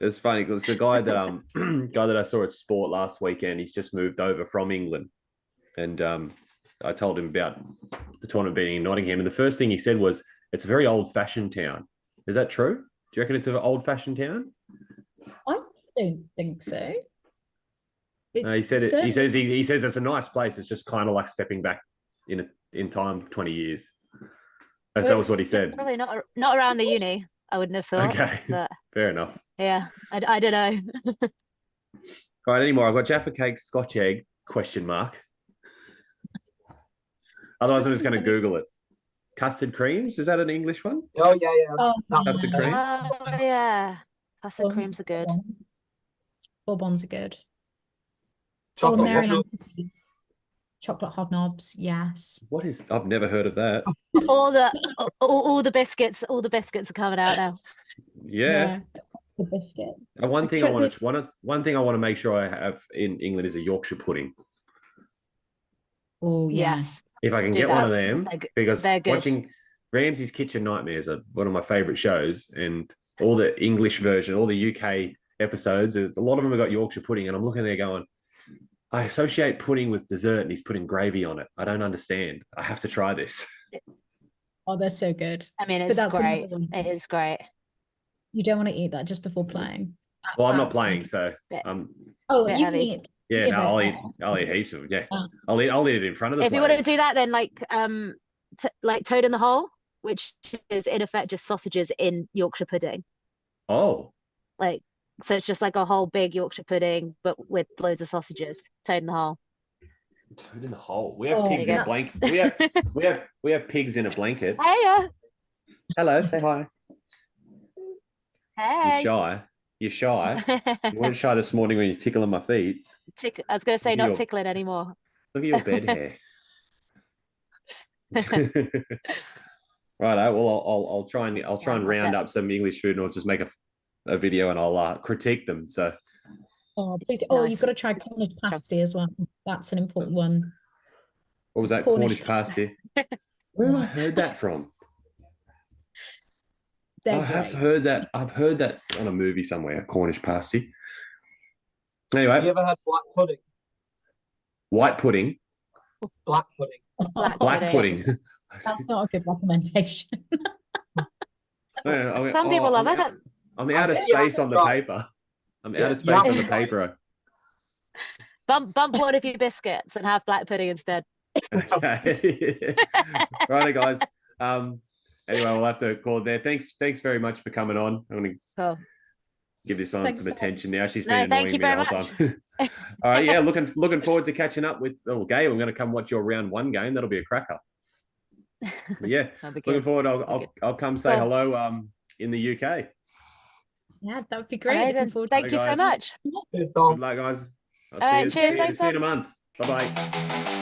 It's funny because the guy that I saw at Sport last weekend, he's just moved over from England, and I told him about the tournament being in Nottingham, and the first thing he said was, "It's a very old-fashioned town." Is that true? Do you reckon it's an old-fashioned town? I don't think so. He says it's a nice place. It's just kind of like stepping back in time, 20 years. That was what he said. Probably not around the uni. I wouldn't have thought. Okay, but fair enough. yeah, I don't know. All right, anymore. I've got Jaffa cake, Scotch egg, question mark. Otherwise, I'm just going to Google it. Custard creams, is that an English one? Oh yeah. That's Custard cream. Oh yeah, custard creams are good. Bourbons are good. chocolate. Maryland chocolate hobnobs, yes. What is? I've never heard of that. all the biscuits are coming out now. Yeah. The biscuit. And one thing I want to make sure I have in England is a Yorkshire pudding. Oh yeah. Yes. If I can get one of them, because they're good. watching Ramsay's Kitchen Nightmares are one of my favorite shows, and all the English version, all the UK episodes, a lot of them have got Yorkshire pudding, and I'm looking there going, I associate pudding with dessert, and he's putting gravy on it. I don't understand. I have to try this. Oh, they're so good. I mean, it's great. It is great. You don't want to eat that just before playing. Well, I'm not playing, so oh, bit you heavy. can eat. yeah, Yeah, no, but- I'll eat heaps of it. Yeah, I'll eat it in front of the If you players. want to do that, then like Toad in the Hole, which is in effect just sausages in Yorkshire pudding. Oh, Like, so it's just like a whole big Yorkshire pudding, but with loads of sausages. Toad in the Hole. Toad in the hole. We have pigs there in you a go. blanket. We have pigs in a blanket. Hey, Hello, say hi. hey. You're shy. You weren't shy this morning when you're tickling my feet. I was going to say Look at not tickling anymore. Look at your bed hair. Right. Well, I'll try and round up some English food, and I'll just make a video, and I'll critique them. So. Oh, please. Oh, Nice. you've got to try Cornish pasty as well. That's an important one. What was that? Cornish pasty. Where have I heard that from? I have heard that. I've heard that on a movie somewhere. Cornish pasty. Anyway, Have you ever had black pudding? white pudding, Black pudding. black pudding. That's not a good recommendation. Some people love it. I'm out of Yeah, space on the try. paper. I'm Yeah, out of you space have on to the try. paper. Bump one of your biscuits and have black pudding instead. Okay. Righto, guys. Anyway, we'll have to call it there. Thanks very much for coming on. I'm going to Cool. give this one Thanks some for attention now. She's No, been thank annoying you me the very whole time. All right, yeah, looking forward to catching up with Gabe. I'm going to come watch your round one game. That'll be a cracker. But yeah, That'd be looking good. forward. Good. I'll come say Cool. hello in the UK. Yeah, that would be great. Looking Amazing. forward to Thank you so guys. much. Cheers, Tom. Good luck, guys. All right, cheers, See thanks, you in a Tom. month. Bye-bye.